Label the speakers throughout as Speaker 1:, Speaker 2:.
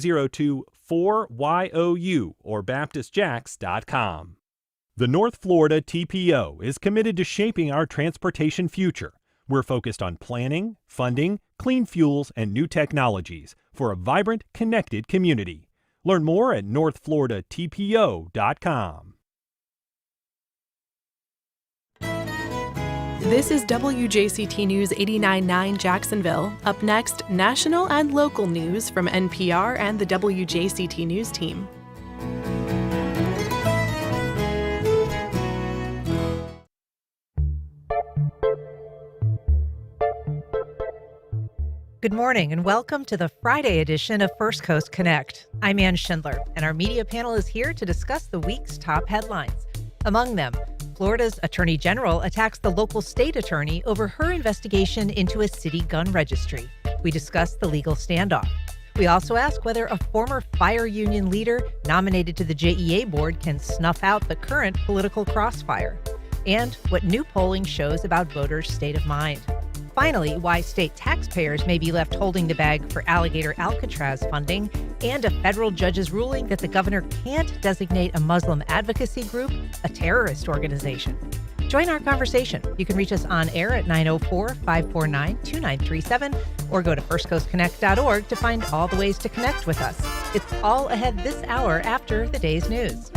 Speaker 1: 024YOU or BaptistJax.com. The North Florida TPO is committed to shaping our transportation future. We're focused on planning, funding, clean fuels, and new technologies for a vibrant, connected community. Learn more at northfloridatpo.com.
Speaker 2: This is WJCT News 89.9 Jacksonville. Up next, national and local news from NPR and the WJCT News team.
Speaker 3: Good morning and welcome to the Friday edition of First Coast Connect. I'm Ann Schindler, and our media panel is here to discuss the week's top headlines. Among them, Florida's Attorney General attacks the local state attorney over her investigation into a city gun registry. We discuss the legal standoff. We also ask whether a former fire union leader nominated to the JEA board can snuff out the current political crossfire, and what new polling shows about voters' state of mind. Finally, why state taxpayers may be left holding the bag for Alligator Alcatraz funding, and a federal judge's ruling that the governor can't designate a Muslim advocacy group a terrorist organization. Join our conversation. You can reach us on air at 904-549-2937 or go to firstcoastconnect.org to find all the ways to connect with us. It's all ahead this hour after the day's news.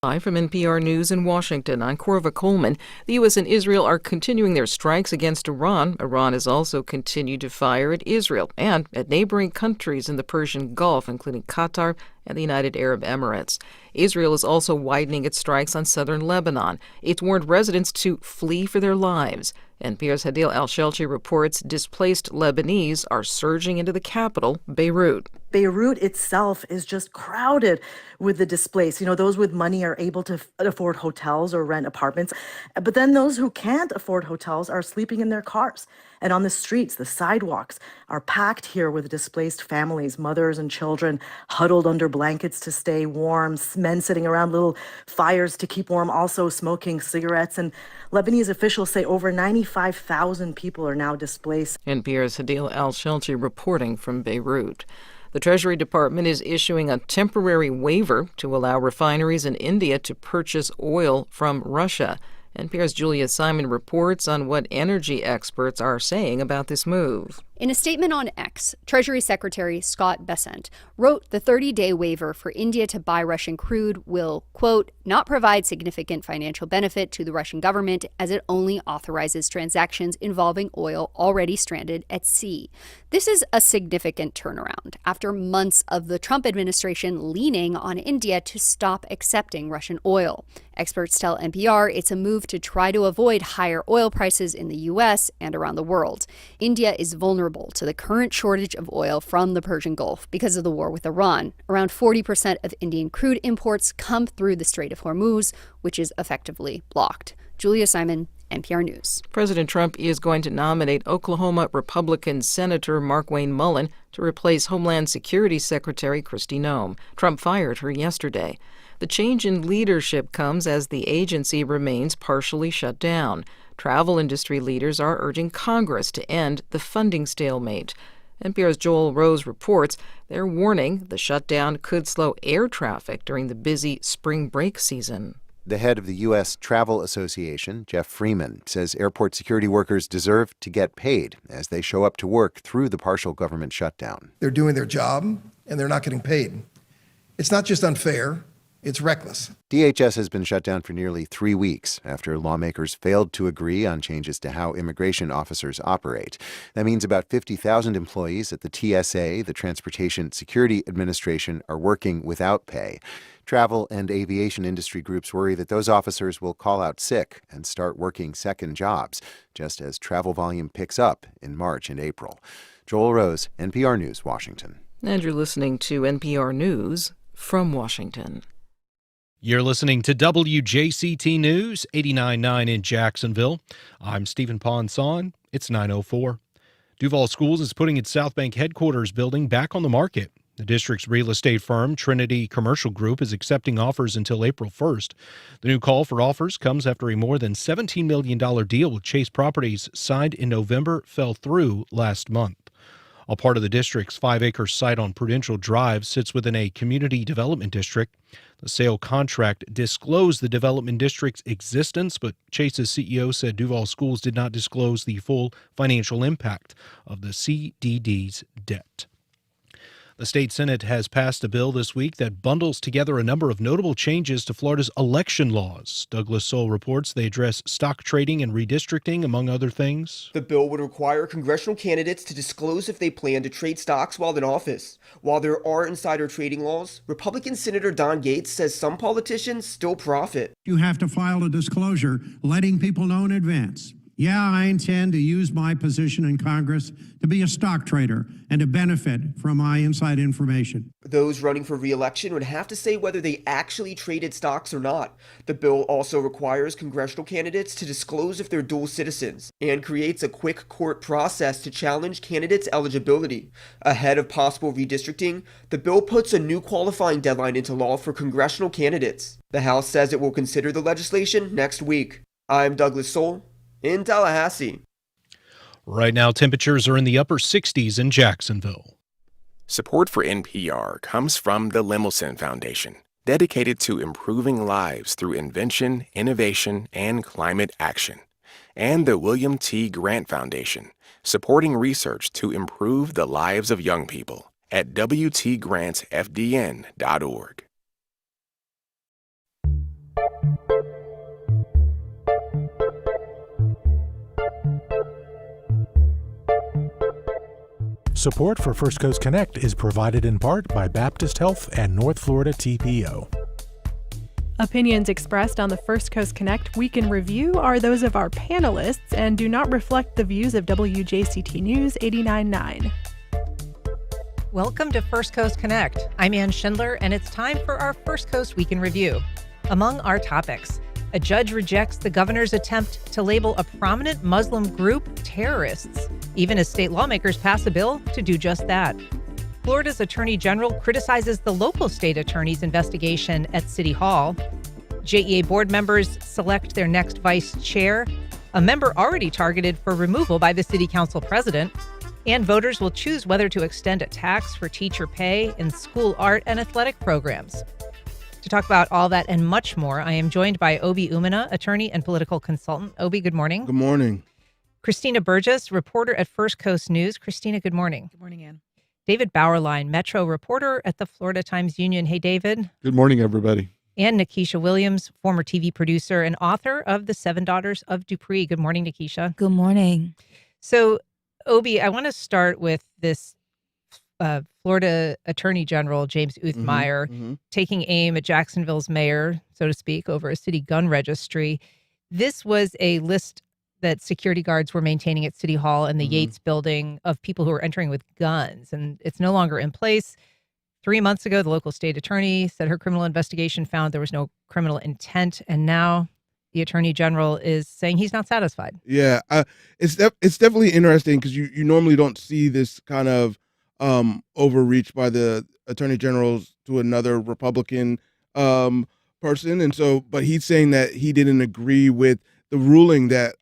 Speaker 4: Live from NPR News in Washington, I'm Corva Coleman. The U.S. and Israel are continuing their strikes against Iran. Iran has also continued to fire at Israel and at neighboring countries in the Persian Gulf, including Qatar and the United Arab Emirates. Israel is also widening its strikes on southern Lebanon. It's warned residents to flee for their lives. NPR's Hadil Al-Shelchi reports displaced Lebanese are surging into the capital, Beirut.
Speaker 5: Beirut itself is just crowded with the displaced. You know, those with money are able to afford hotels or rent apartments. But then those who can't afford hotels are sleeping in their cars. And on the streets, the sidewalks are packed here with displaced families, mothers and children huddled under blankets to stay warm, men sitting around little fires to keep warm, also smoking cigarettes. And Lebanese officials say over 95,000 people are now displaced.
Speaker 4: NPR's Hadil Al-Shelchi reporting from Beirut. The Treasury Department is issuing a temporary waiver to allow refineries in India to purchase oil from Russia. NPR's Julia Simon reports on what energy experts are saying about this move.
Speaker 6: In a statement on X, Treasury Secretary Scott Bessent wrote the 30-day waiver for India to buy Russian crude will, quote, not provide significant financial benefit to the Russian government as it only authorizes transactions involving oil already stranded at sea. This is a significant turnaround after months of the Trump administration leaning on India to stop accepting Russian oil. Experts tell NPR it's a move to try to avoid higher oil prices in the U.S. and around the world. India is vulnerable to the current shortage of oil from the Persian Gulf because of the war with Iran. Around 40% of Indian crude imports come through the Strait of Hormuz, which is effectively blocked. Julia Simon, NPR News.
Speaker 4: President Trump is going to nominate Oklahoma Republican Senator Markwayne Mullin to replace Homeland Security Secretary Kristi Noem. Trump fired her yesterday. The change in leadership comes as the agency remains partially shut down. Travel industry leaders are urging Congress to end the funding stalemate. NPR's Joel Rose reports they're warning the shutdown could slow air traffic during the busy spring break season.
Speaker 7: The head of the U.S. Travel Association, Jeff Freeman, says airport security workers deserve to get paid as they show up to work through the partial government shutdown.
Speaker 8: They're doing their job, and they're not getting paid. It's not just unfair. It's reckless.
Speaker 7: DHS has been shut down for nearly 3 weeks after lawmakers failed to agree on changes to how immigration officers operate. That means about 50,000 employees at the TSA, the Transportation Security Administration, are working without pay. Travel and aviation industry groups worry that those officers will call out sick and start working second jobs, just as travel volume picks up in March and April. Joel Rose, NPR News, Washington.
Speaker 4: And you're listening to NPR News from Washington.
Speaker 1: You're listening to WJCT News, 89.9 in Jacksonville. I'm Stephen Ponson. It's 9:04. Duval Schools is putting its South Bank headquarters building back on the market. The district's real estate firm, Trinity Commercial Group, is accepting offers until April 1st. The new call for offers comes after a more than $17 million deal with Chase Properties signed in November fell through last month. A part of the district's 5-acre site on Prudential Drive sits within a community development district. The sale contract disclosed the development district's existence, but Chase's CEO said Duval Schools did not disclose the full financial impact of the CDD's debt. The state Senate has passed a bill this week that bundles together a number of notable changes to Florida's election laws. Douglas Soul reports they address stock trading and redistricting, among other things.
Speaker 9: The bill would require congressional candidates to disclose if they plan to trade stocks while in office. While there are insider trading laws, Republican Senator Don Gates says some politicians still profit.
Speaker 10: You have to file a disclosure letting people know in advance. Yeah, I intend to use my position in Congress to be a stock trader and to benefit from my inside information.
Speaker 9: Those running for re-election would have to say whether they actually traded stocks or not. The bill also requires congressional candidates to disclose if they're dual citizens and creates a quick court process to challenge candidates' eligibility. Ahead of possible redistricting, the bill puts a new qualifying deadline into law for congressional candidates. The House says it will consider the legislation next week. I'm Douglas Soul in Tallahassee.
Speaker 1: Right now, temperatures are in the upper 60s in Jacksonville.
Speaker 11: Support for NPR comes from the Lemelson Foundation, dedicated to improving lives through invention, innovation, and climate action, and the William T. Grant Foundation, supporting research to improve the lives of young people at wtgrantfdn.org.
Speaker 12: Support for First Coast Connect is provided in part by Baptist Health and North Florida TPO.
Speaker 2: Opinions expressed on the First Coast Connect Week in Review are those of our panelists and do not reflect the views of WJCT News 89.9.
Speaker 3: Welcome to First Coast Connect. I'm Ann Schindler, and it's time for our First Coast Week in Review. Among our topics, a judge rejects the governor's attempt to label a prominent Muslim group terrorists, even as state lawmakers pass a bill to do just that. Florida's Attorney General criticizes the local state attorney's investigation at City Hall. JEA board members select their next vice chair, a member already targeted for removal by the city council president. And voters will choose whether to extend a tax for teacher pay in school art and athletic programs. To talk about all that and much more, I am joined by Obi Umina, attorney and political consultant. Obi, good morning.
Speaker 13: Good morning.
Speaker 3: Christina Burgess, reporter at First Coast News. Christina, good morning.
Speaker 14: Good morning, Ann.
Speaker 3: David Bauerlein, Metro reporter at the Florida Times-Union. Hey, David.
Speaker 13: Good morning, everybody.
Speaker 3: And Nikisha Williams, former TV producer and author of The Seven Daughters of Dupree. Good morning, Nikisha.
Speaker 14: Good morning.
Speaker 3: So, Obi, I want to start with this Florida Attorney General James Uthmeyer taking aim at Jacksonville's mayor, so to speak, over a city gun registry. This was a list that security guards were maintaining at City Hall and the Yates building of people who were entering with guns, and it's no longer in place. 3 months ago, the local state attorney said her criminal investigation found there was no criminal intent, and now the attorney general is saying he's not satisfied.
Speaker 13: Yeah, it's definitely interesting because you normally don't see this kind of overreach by the attorney generals to another Republican person, and so, but he's saying that he didn't agree with the ruling that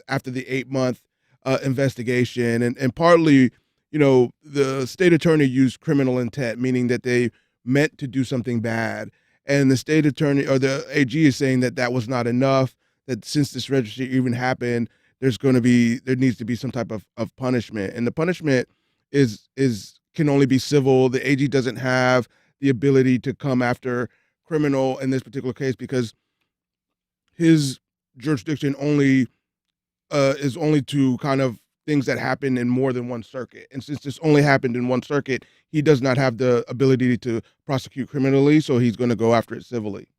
Speaker 13: after the 8-month investigation, and partly, you know, the state attorney used criminal intent, meaning that they meant to do something bad, and the state attorney or the AG is saying that that was not enough. That since this registry even happened, there needs to be some type of punishment, and the punishment can only be civil. The AG doesn't have the ability to come after criminal in this particular case because his jurisdiction is only to kind of things that happen in more than one circuit. And since this only happened in one circuit, he does not have the ability to prosecute criminally, so he's going to go after it civilly.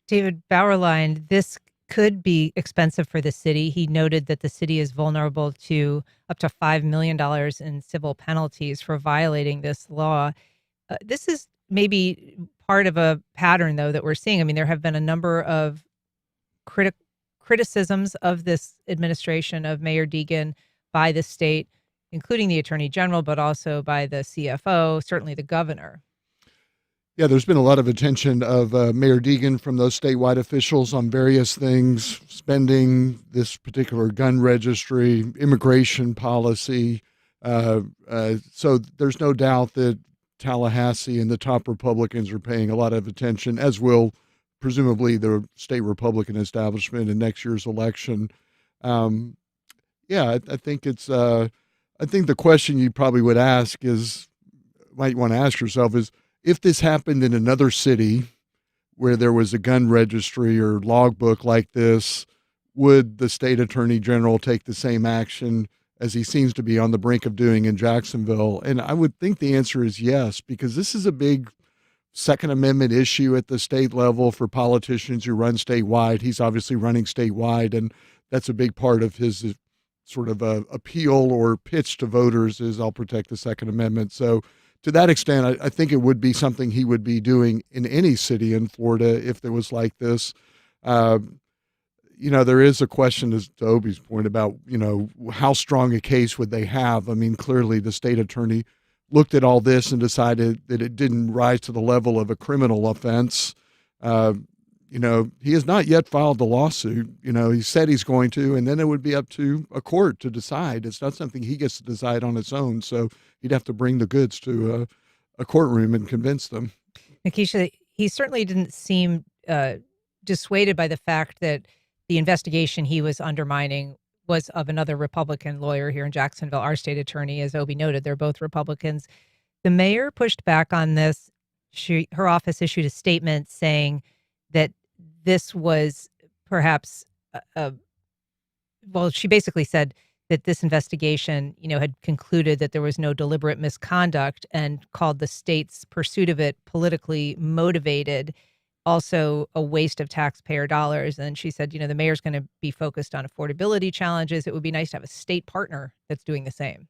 Speaker 3: David Bauerlein, this could be expensive for the city. He noted that the city is vulnerable to up to $5 million in civil penalties for violating this law. This is maybe part of a pattern, though, that we're seeing. I mean, there have been a number of criticisms of this administration of Mayor Deegan by the state, including the attorney general, but also by the CFO, certainly the governor.
Speaker 15: Yeah, there's been a lot of attention of Mayor Deegan from those statewide officials on various things, spending, this particular gun registry, immigration policy, So there's no doubt that Tallahassee and the top Republicans are paying a lot of attention, as will presumably the state Republican establishment in next year's election. I think it's. I think the question you probably would ask might want to ask yourself is, if this happened in another city where there was a gun registry or logbook like this, would the state attorney general take the same action as he seems to be on the brink of doing in Jacksonville? And I would think the answer is yes, because this is a big Second Amendment issue at the state level for politicians who run statewide. He's obviously running statewide, and that's a big part of his sort of appeal or pitch to voters is, I'll protect the Second Amendment. So to that extent, I think it would be something he would be doing in any city in Florida if there was like this. There is a question, as to Obi's point, about, how strong a case would they have? I mean, clearly the state attorney looked at all this and decided that it didn't rise to the level of a criminal offense. He has not yet filed the lawsuit. He said he's going to, and then it would be up to a court to decide. It's not something he gets to decide on its own. So he'd have to bring the goods to a courtroom and convince them.
Speaker 3: Nikisha, he certainly didn't seem dissuaded by the fact that the investigation he was undermining was of another Republican lawyer here in Jacksonville, our state attorney. As Obi noted, they're both Republicans. The mayor pushed back on this. Her office issued a statement saying that this was perhaps, she basically said that this investigation, had concluded that there was no deliberate misconduct and called the state's pursuit of it politically motivated, also a waste of taxpayer dollars. And she said, the mayor's going to be focused on affordability challenges. It would be nice to have a state partner that's doing the same.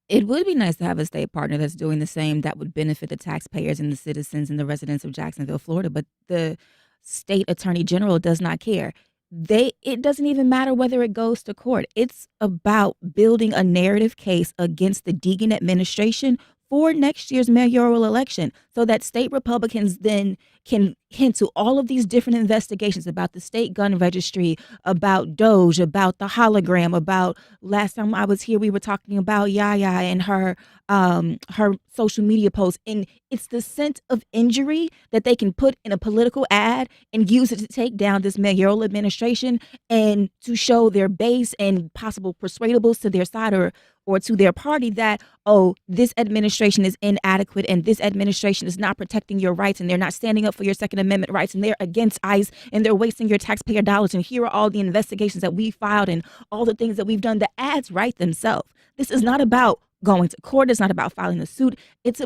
Speaker 14: It would be nice to have a state partner that's doing the same that would benefit the taxpayers and the citizens and the residents of Jacksonville, Florida. But the state attorney general does not care. It doesn't even matter whether it goes to court. It's about building a narrative case against the Deegan administration for next year's mayoral election, so that state Republicans then can hint to all of these different investigations about the state gun registry, about Doge, about the hologram, about last time I was here, we were talking about Yaya and her social media posts. And it's the sense of injury that they can put in a political ad and use it to take down this mayoral administration and to show their base and possible persuadables to their side or to their party that, this administration is inadequate and this administration is not protecting your rights and they're not standing up for your Second Amendment rights and they're against ICE and they're wasting your taxpayer dollars. And here are all the investigations that we filed and all the things that we've done. The ads write themselves. This is not about going to court. It's not about filing a suit. It's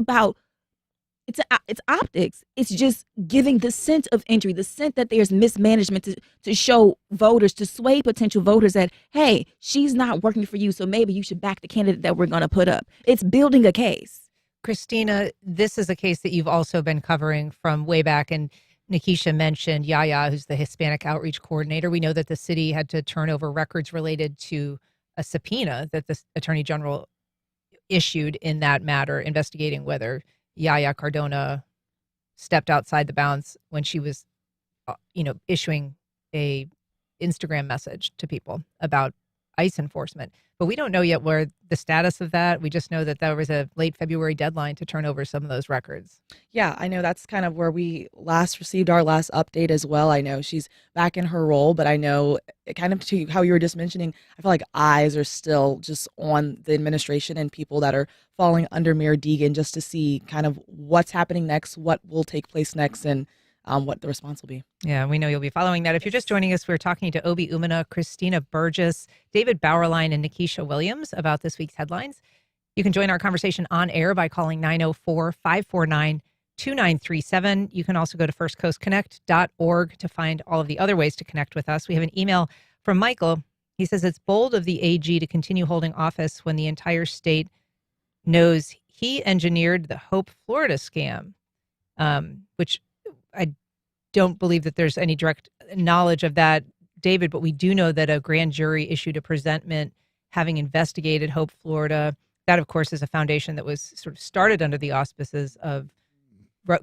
Speaker 14: optics. It's just giving the sense of injury, the sense that there's mismanagement to show voters, to sway potential voters that, hey, she's not working for you, so maybe you should back the candidate that we're going to put up. It's building a case.
Speaker 3: Christina, this is a case that you've also been covering from way back, and Nikisha mentioned Yaya, who's the Hispanic outreach coordinator. We know that the city had to turn over records related to a subpoena that the attorney general issued in that matter, investigating whether Yaya Cardona stepped outside the bounds when she was, issuing a Instagram message to people about ICE enforcement. But we don't know yet where the status of that. We just know that there was a late February deadline to turn over some of those records.
Speaker 16: Yeah, I know that's kind of where we last received our last update as well. I know she's back in her role, but I know kind of to how you were just mentioning, I feel like eyes are still just on the administration and people that are falling under Mayor Deegan just to see kind of what's happening next, what will take place next, and what the response will be.
Speaker 3: Yeah, we know you'll be following that. If you're just joining us, we're talking to Obi Umina, Christina Burgess, David Bauerlein, and Nikisha Williams about this week's headlines. You can join our conversation on air by calling 904-549-2937. You can also go to firstcoastconnect.org to find all of the other ways to connect with us. We have an email from Michael. He says it's bold of the AG to continue holding office when the entire state knows he engineered the Hope Florida scam, which I don't believe that there's any direct knowledge of that, David, but we do know that a grand jury issued a presentment having investigated Hope Florida. That, of course, is a foundation that was sort of started under the auspices of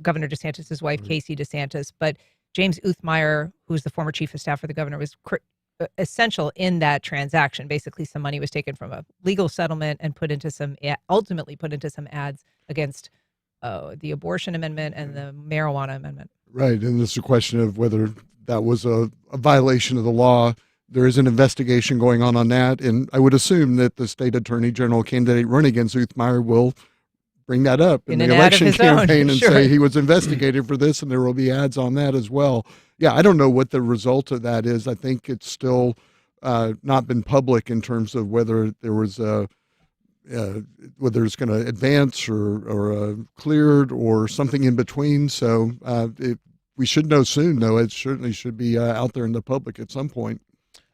Speaker 3: Governor DeSantis' wife, Casey DeSantis. But James Uthmeyer, who's the former chief of staff for the governor, was essential in that transaction. Basically, some money was taken from a legal settlement and ultimately put into some ads against the abortion amendment and the marijuana amendment.
Speaker 15: Right, and it's a question of whether that was a violation of the law. There is an investigation going on that, and I would assume that the state attorney general candidate running against Uthmeyer will bring that up in the election campaign and say he was investigated for this, and there will be ads on that as well. Yeah, I don't know what the result of that is. I think it's still not been public in terms of whether there was whether it's going to advance or cleared or something in between. So we should know soon, though. It certainly should be out there in the public at some point.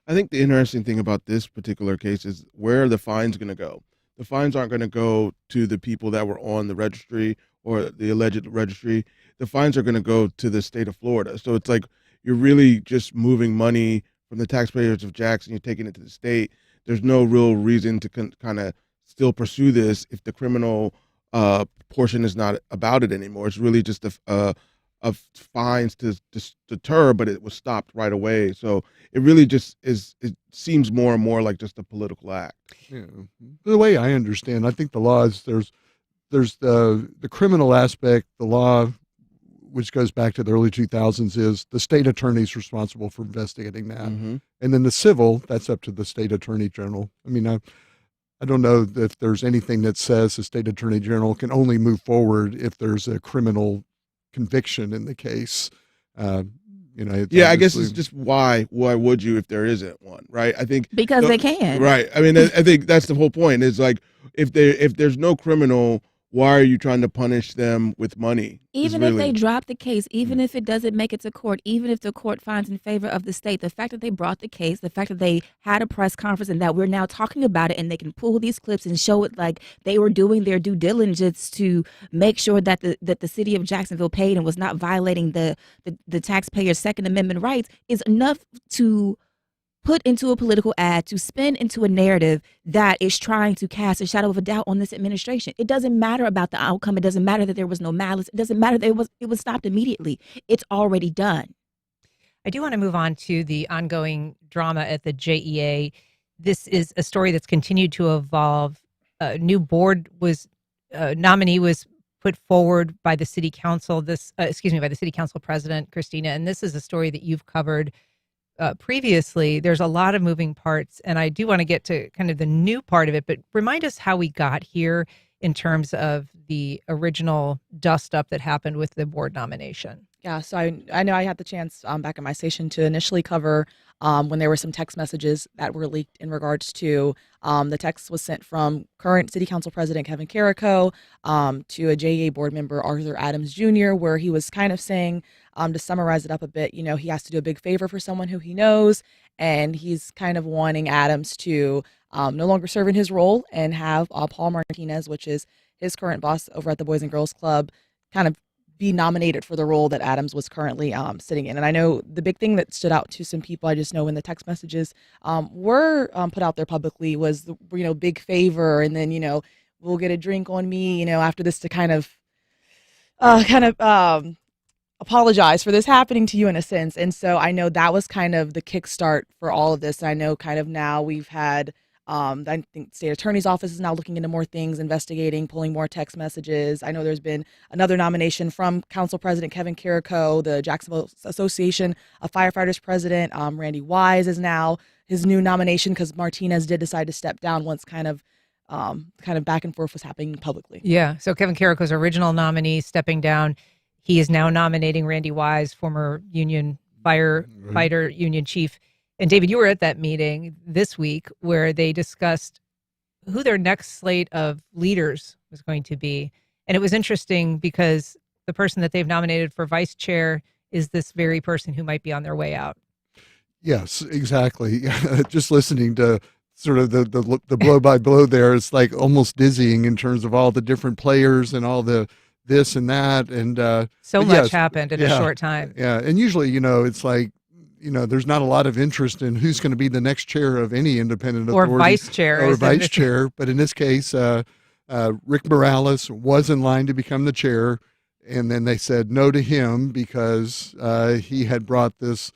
Speaker 13: I think the interesting thing about this particular case is where are the fines going to go? The fines aren't going to go to the people that were on the registry or the alleged registry. The fines are going to go to the state of Florida. So it's like you're really just moving money from the taxpayers of Jackson. You're taking it to the state. There's no real reason to kind of still pursue this if the criminal portion is not about it anymore. It's really just of fines to deter, but it was stopped right away. So it really just it seems more and more like just a political act.
Speaker 15: Yeah. The way I understand, I think the law is there's the criminal aspect. The law, which goes back to the early 2000s, is the state attorney's responsible for investigating that.
Speaker 13: Mm-hmm.
Speaker 15: And then the civil, that's up to the state attorney general. I mean, I don't know if there's anything that says the state attorney general can only move forward if there's a criminal conviction in the case.
Speaker 13: I guess it's just why would you if there isn't one, right? I think
Speaker 14: because they can,
Speaker 13: right? I mean, I think that's the whole point. Is like if there's no criminal, why are you trying to punish them with money?
Speaker 14: Even if they drop the case, even if it doesn't make it to court, even if the court finds in favor of the state, the fact that they brought the case, the fact that they had a press conference and that we're now talking about it and they can pull these clips and show it like they were doing their due diligence to make sure that the city of Jacksonville paid and was not violating the taxpayers' Second Amendment rights is enough to put into a political ad, to spin into a narrative that is trying to cast a shadow of a doubt on this administration. It doesn't matter about the outcome. It doesn't matter that there was no malice. It doesn't matter that it was stopped immediately. It's already done.
Speaker 3: I do want to move on to the ongoing drama at the JEA. This is a story that's continued to evolve. A new board nominee was put forward by the city council. By the city council president, Christina. And this is a story that you've covered previously. There's a lot of moving parts, and I do want to get to kind of the new part of it, but remind us how we got here in terms of the original dust up that happened with the board nomination.
Speaker 16: Yeah, so I know I had the chance back at my station to initially cover when there were some text messages that were leaked in regards to the text was sent from current City Council President Kevin Carrico to a JEA board member, Arthur Adams Jr., where he was kind of saying, to summarize it up a bit, he has to do a big favor for someone who he knows, and he's kind of wanting Adams to no longer serve in his role and have Paul Martinez, which is his current boss over at the Boys and Girls Club, kind of be nominated for the role that Adams was currently sitting in. And I know the big thing that stood out to some people, I just know when the text messages were put out there publicly was the big favor, and then we'll get a drink on me after this to kind of apologize for this happening to you in a sense. And so I know that was kind of the kickstart for all of this. I know kind of now we've had I think state attorney's office is now looking into more things, investigating, pulling more text messages. I know there's been another nomination from Council President Kevin Carrico, the Jacksonville Association of Firefighters President. Randy Wise is now his new nomination because Martinez did decide to step down once kind of back and forth was happening publicly.
Speaker 3: Yeah. So Kevin Carrico's original nominee stepping down. He is now nominating Randy Wise, former union firefighter union chief. And David, you were at that meeting this week where they discussed who their next slate of leaders was going to be. And it was interesting because the person that they've nominated for vice chair is this very person who might be on their way out.
Speaker 15: Yes, exactly. Just listening to sort of the blow by blow there, it's like almost dizzying in terms of all the different players and all the this and that. And
Speaker 3: so much happened in a short time.
Speaker 15: Yeah. And usually, it's like, there's not a lot of interest in who's going to be the next chair of any independent authority.
Speaker 3: Or vice chair.
Speaker 15: But in this case, Rick Morales was in line to become the chair. And then they said no to him because he had brought this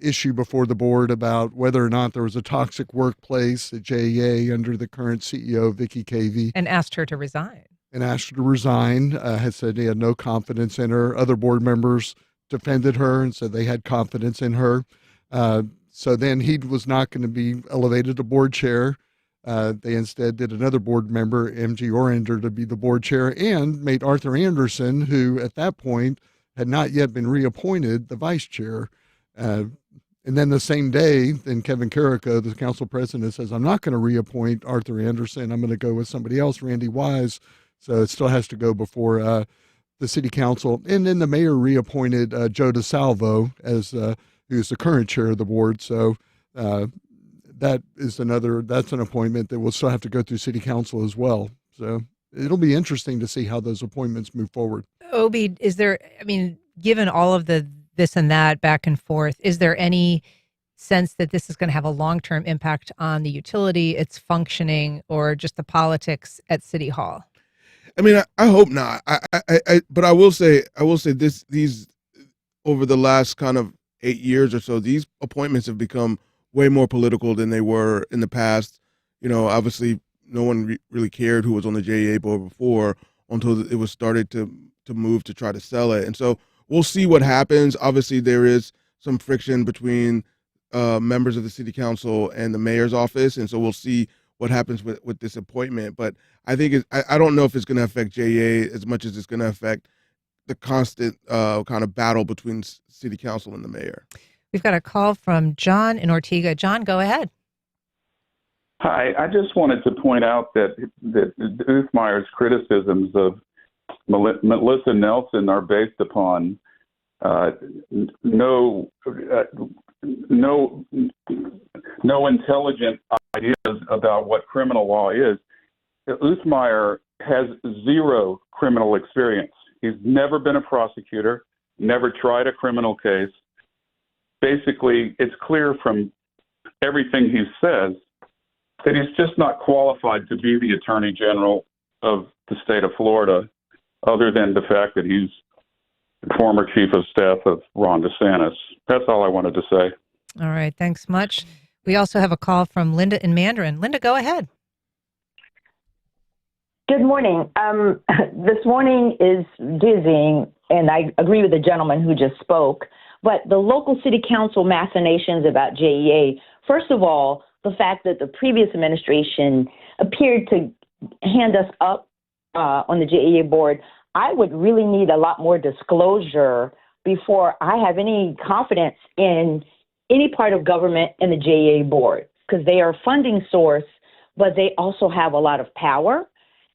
Speaker 15: issue before the board about whether or not there was a toxic workplace at JEA under the current CEO, Vicky Cavey.
Speaker 3: And asked her to resign.
Speaker 15: And asked her to resign, had said he had no confidence in her. Other board members defended her and said they had confidence in her. So then he was not going to be elevated to board chair. They instead did another board member, MG Oringer, to be the board chair and made Arthur Anderson, who at that point had not yet been reappointed, the vice chair. And then the same day, then Kevin Carrico, the council president, says, I'm not going to reappoint Arthur Anderson. I'm going to go with somebody else, Randy Wise. So it still has to go before the city council. And then the mayor reappointed Joe DeSalvo as who's the current chair of the board. So that's an appointment that will still have to go through city council as well. So it'll be interesting to see how those appointments move forward.
Speaker 3: Obi, given all of the this and that back and forth, is there any sense that this is going to have a long-term impact on the utility, its functioning, or just the politics at City Hall?
Speaker 13: I hope not. But I will say these over the last kind of 8 years or so, these appointments have become way more political than they were in the past. Obviously, no one really cared who was on the JEA board before until it was started to move to try to sell it. And so we'll see what happens. Obviously, there is some friction between members of the city council and the mayor's office, and so we'll see what happens with this appointment. But I think I don't know if it's going to affect JEA as much as it's going to affect the constant kind of battle between city council and the mayor.
Speaker 3: We've got a call from John in Ortega. John, go ahead.
Speaker 17: Hi, I just wanted to point out that Uthmeyer's criticisms of Melissa Nelson are based upon no intelligent ideas about what criminal law is. Uthmeyer has zero criminal experience. He's never been a prosecutor, never tried a criminal case. Basically, it's clear from everything he says that he's just not qualified to be the Attorney General of the state of Florida, other than the fact that he's the former chief of staff of Ron DeSantis. That's all I wanted to say.
Speaker 3: All right, thanks much. We also have a call from Linda in Mandarin. Linda, go ahead.
Speaker 18: Good morning. This morning is dizzying, and I agree with the gentleman who just spoke. But the local city council machinations about JEA, first of all, the fact that the previous administration appeared to hand us up on the JEA board, I would really need a lot more disclosure before I have any confidence in any part of government in the JEA board, because they are a funding source, but they also have a lot of power.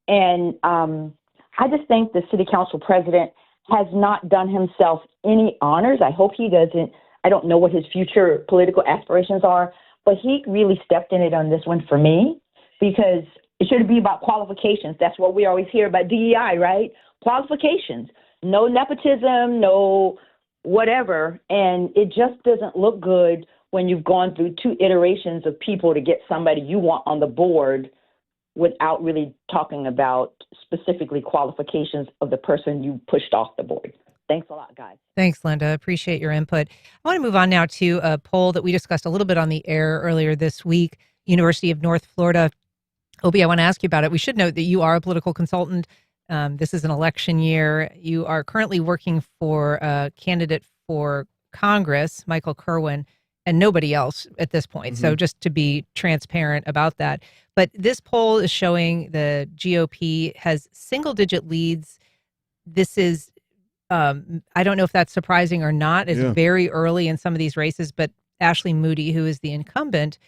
Speaker 18: And I just think the city council president has not done himself any honors. I hope he doesn't. I don't know what his future political aspirations are, but he really stepped in it on this one for me, because it should be about qualifications. That's what we always hear about DEI, right? Qualifications. No nepotism, no whatever. And it just doesn't look good when you've gone through 2 iterations of people to get somebody you want on the board without really talking about specifically qualifications of the person you pushed off the board. Thanks a lot, guys.
Speaker 3: Thanks, Linda. Appreciate your input. I want to move on now to a poll that we discussed a little bit on the air earlier this week. University of North Florida. Obi, I want to ask you about it. We should note that you are a political consultant. This is an election year. You are currently working for a candidate for Congress, Michael Kerwin, and nobody else at this point. Mm-hmm. So just to be transparent about that. But this poll is showing the GOP has single-digit leads. This is, I don't know if that's surprising or not. It's very early in some of these races, but Ashley Moody, who is the incumbent,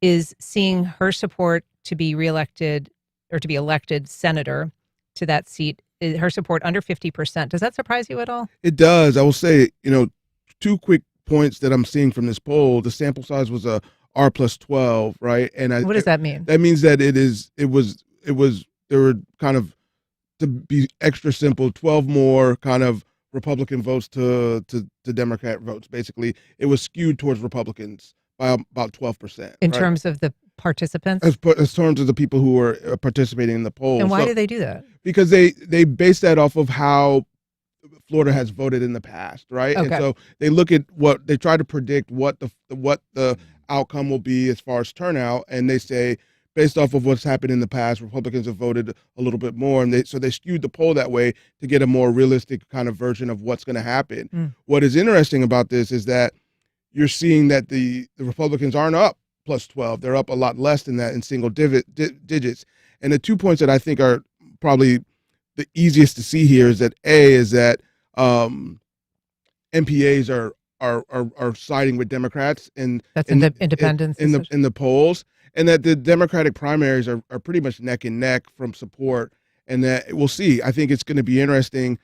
Speaker 3: is seeing her support to be reelected or to be elected senator to that seat, her support under 50%. Does that surprise you at all? It
Speaker 13: does. I will say, 2 quick points that I'm seeing from this poll. The sample size was a R plus 12, right? And
Speaker 3: what does that mean?
Speaker 13: That means that there were kind of, to be extra simple, 12 more kind of Republican votes to Democrat votes. Basically, it was skewed towards Republicans by about 12%.
Speaker 3: In terms of the participants?
Speaker 13: As terms of the people who were participating in the poll.
Speaker 3: And why do they do that?
Speaker 13: Because they base that off of how Florida has voted in the past, right?
Speaker 3: Okay.
Speaker 13: And so they look at they try to predict what the outcome will be as far as turnout, and they say, based off of what's happened in the past, Republicans have voted a little bit more, and they skewed the poll that way to get a more realistic kind of version of what's going to happen. What is interesting about this is that you're seeing that the Republicans aren't up plus 12; they're up a lot less than that in single digits. And the 2 points that I think are probably the easiest to see here is that MPAs are siding with Democrats and
Speaker 3: That's independents
Speaker 13: in the polls, and that the Democratic primaries are pretty much neck and neck from support, and that we'll see. I think it's going to be interesting.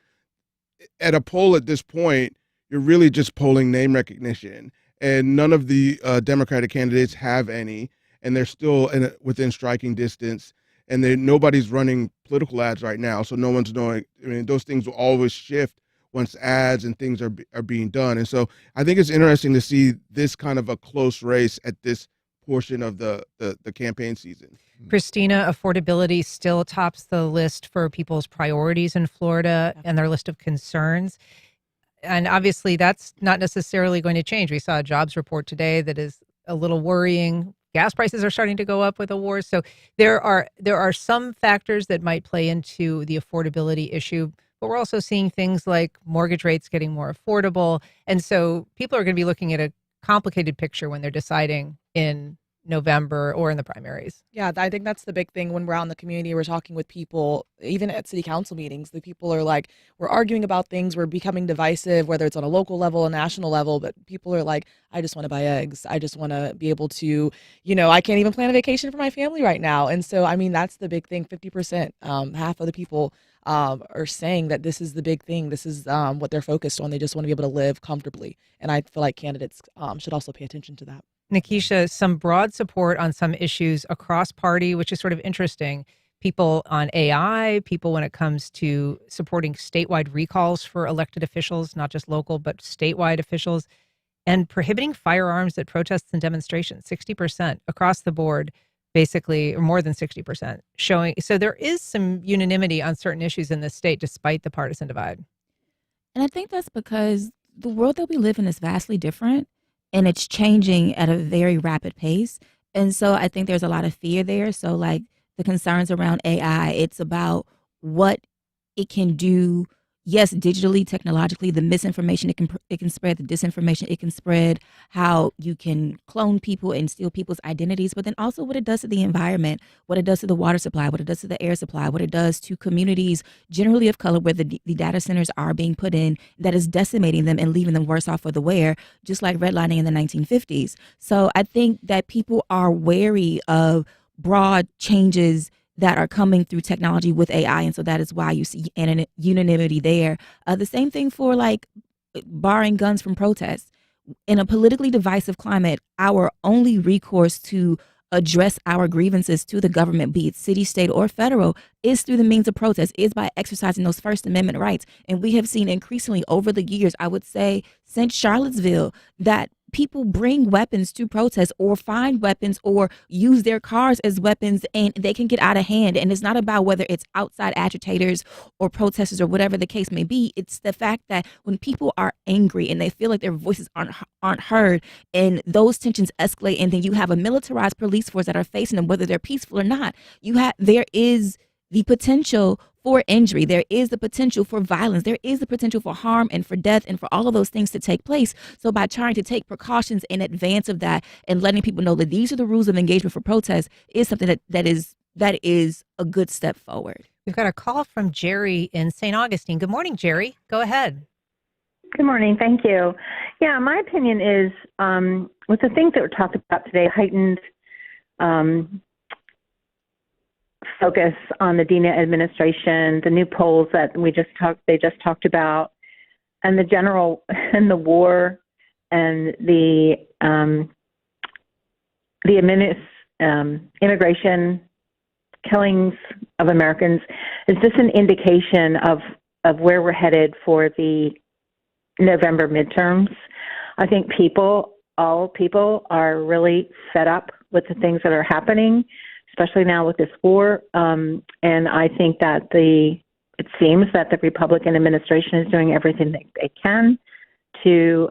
Speaker 13: At a poll at this point, you're really just polling name recognition, and none of the Democratic candidates have any, and they're still within striking distance, and nobody's running political ads right now, so no one's knowing. I mean, those things will always shift once ads and things are being done. And so I think it's interesting to see this kind of a close race at this portion of the campaign season.
Speaker 3: Christina, affordability still tops the list for people's priorities in Florida and their list of concerns. And obviously that's not necessarily going to change. We saw a jobs report today that is a little worrying. Gas prices are starting to go up with the war. So there are some factors that might play into the affordability issue. But we're also seeing things like mortgage rates getting more affordable. And so people are going to be looking at a complicated picture when they're deciding in November or in the primaries.
Speaker 16: Yeah, I think that's the big thing when we're out in the community, we're talking with people, even at city council meetings, the people are like, we're arguing about things, we're becoming divisive, whether it's on a local level, a national level, but people are like, I just want to buy eggs. I just want to be able to, I can't even plan a vacation for my family right now. And so, I mean, that's the big thing. 50%, half of the people are saying that this is the big thing. This is what they're focused on. They just want to be able to live comfortably. And I feel like candidates should also pay attention to that.
Speaker 3: Nikisha, some broad support on some issues across party, which is sort of interesting. People on AI, people when it comes to supporting statewide recalls for elected officials, not just local, but statewide officials, and prohibiting firearms at protests and demonstrations, 60% across the board, basically, or more than 60% showing. So there is some unanimity on certain issues in this state, despite the partisan divide.
Speaker 14: And I think that's because the world that we live in is vastly different. And it's changing at a very rapid pace. And so I think there's a lot of fear there. So like the concerns around AI, it's about what it can do. Yes, digitally, technologically, the misinformation it can spread, the disinformation it can spread, how you can clone people and steal people's identities, but then also what it does to the environment, what it does to the water supply, what it does to the air supply, what it does to communities generally of color where the data centers are being put in, that is decimating them and leaving them worse off for the wear, just like redlining in the 1950s. So I think that people are wary of broad changes that are coming through technology with AI. And so that is why you see unanimity there. The same thing for like barring guns from protests. In a politically divisive climate, our only recourse to address our grievances to the government, be it city, state, or federal, is through the means of protest, is by exercising those First Amendment rights. And we have seen increasingly over the years, I would say since Charlottesville, that people bring weapons to protest or find weapons or use their cars as weapons, and they can get out of hand. And it's not about whether it's outside agitators or protesters or whatever the case may be. It's the fact that when people are angry and they feel like their voices aren't heard, and those tensions escalate, and then you have a militarized police force that are facing them, whether they're peaceful or not, there is the potential for injury. There is the potential for violence. There is the potential for harm and for death and for all of those things to take place. So by trying to take precautions in advance of that and letting people know that these are the rules of engagement for protest is something that is a good step forward.
Speaker 3: We've got a call from Jerry in St. Augustine. Good morning, Jerry. Go ahead.
Speaker 19: Good morning. Thank you. Yeah, my opinion is with the things that we're talking about today, heightened focus on the DENA administration, the new polls that they just talked about, and the general and the war and the immigration killings of Americans. Is this an indication of where we're headed for the November midterms? I think all people are really fed up with the things that are happening, especially now with this war. And I think that the it seems that the Republican administration is doing everything they can to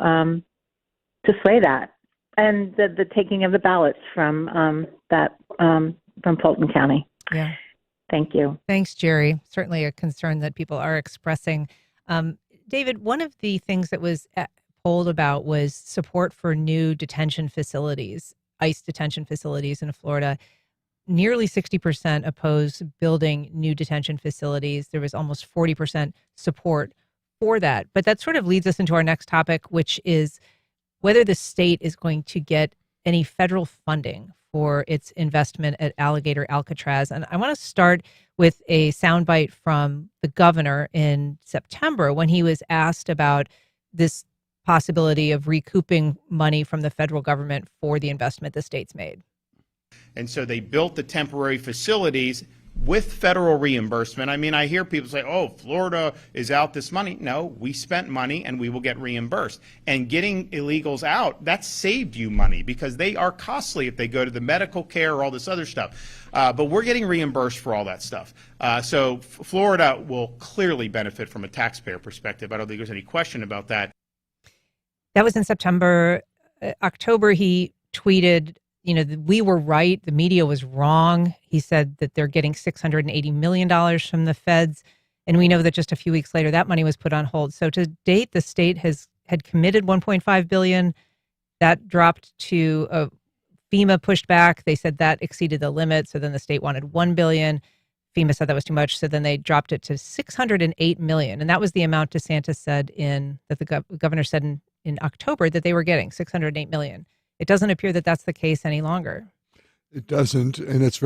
Speaker 19: sway that, and the taking of the ballots from from Fulton County.
Speaker 3: Yeah.
Speaker 19: Thank you.
Speaker 3: Thanks, Jerry. Certainly a concern that people are expressing. David, one of the things that was polled about was support for new detention facilities, ICE detention facilities in Florida. Nearly 60% opposed building new detention facilities. There was almost 40% support for that. But that sort of leads us into our next topic, which is whether the state is going to get any federal funding for its investment at Alligator Alcatraz. And I want to start with a soundbite from the governor in September when he was asked about this possibility of recouping money from the federal government for the investment the state's made.
Speaker 20: And so they built the temporary facilities with federal reimbursement. I mean, I hear people say, oh, Florida is out this money. No, we spent money and we will get reimbursed. And getting illegals out, that saved you money because they are costly if they go to the medical care or all this other stuff. But we're getting reimbursed for all that stuff. So Florida will clearly benefit from a taxpayer perspective. I don't think there's any question about that.
Speaker 3: That was in September. October, he tweeted, we were right. The media was wrong. He said that they're getting $680 million from the feds. And we know that just a few weeks later, that money was put on hold. So to date, the state had committed $1.5 billion. That dropped to FEMA pushed back. They said that exceeded the limit. So then the state wanted $1 billion. FEMA said that was too much. So then they dropped it to $608 million. And that was the amount DeSantis said that the governor said in October that they were getting, $608 million. It doesn't appear that that's the case any longer.
Speaker 15: It doesn't, and it's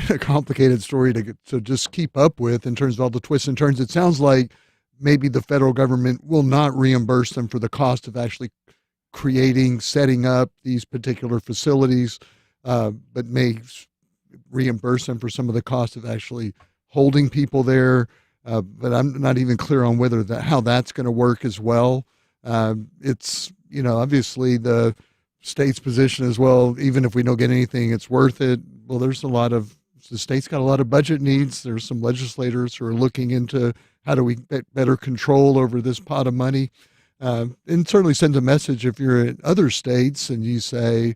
Speaker 15: a complicated story to just keep up with in terms of all the twists and turns. It sounds like maybe the federal government will not reimburse them for the cost of actually setting up these particular facilities, but may reimburse them for some of the cost of actually holding people there. But I'm not even clear on how that's going to work as well. It's, obviously the state's position as well, even if we don't get anything, it's worth it. Well, the state's got a lot of budget needs. There's some legislators who are looking into how do we get better control over this pot of money. And certainly sends a message if you're in other states and you say,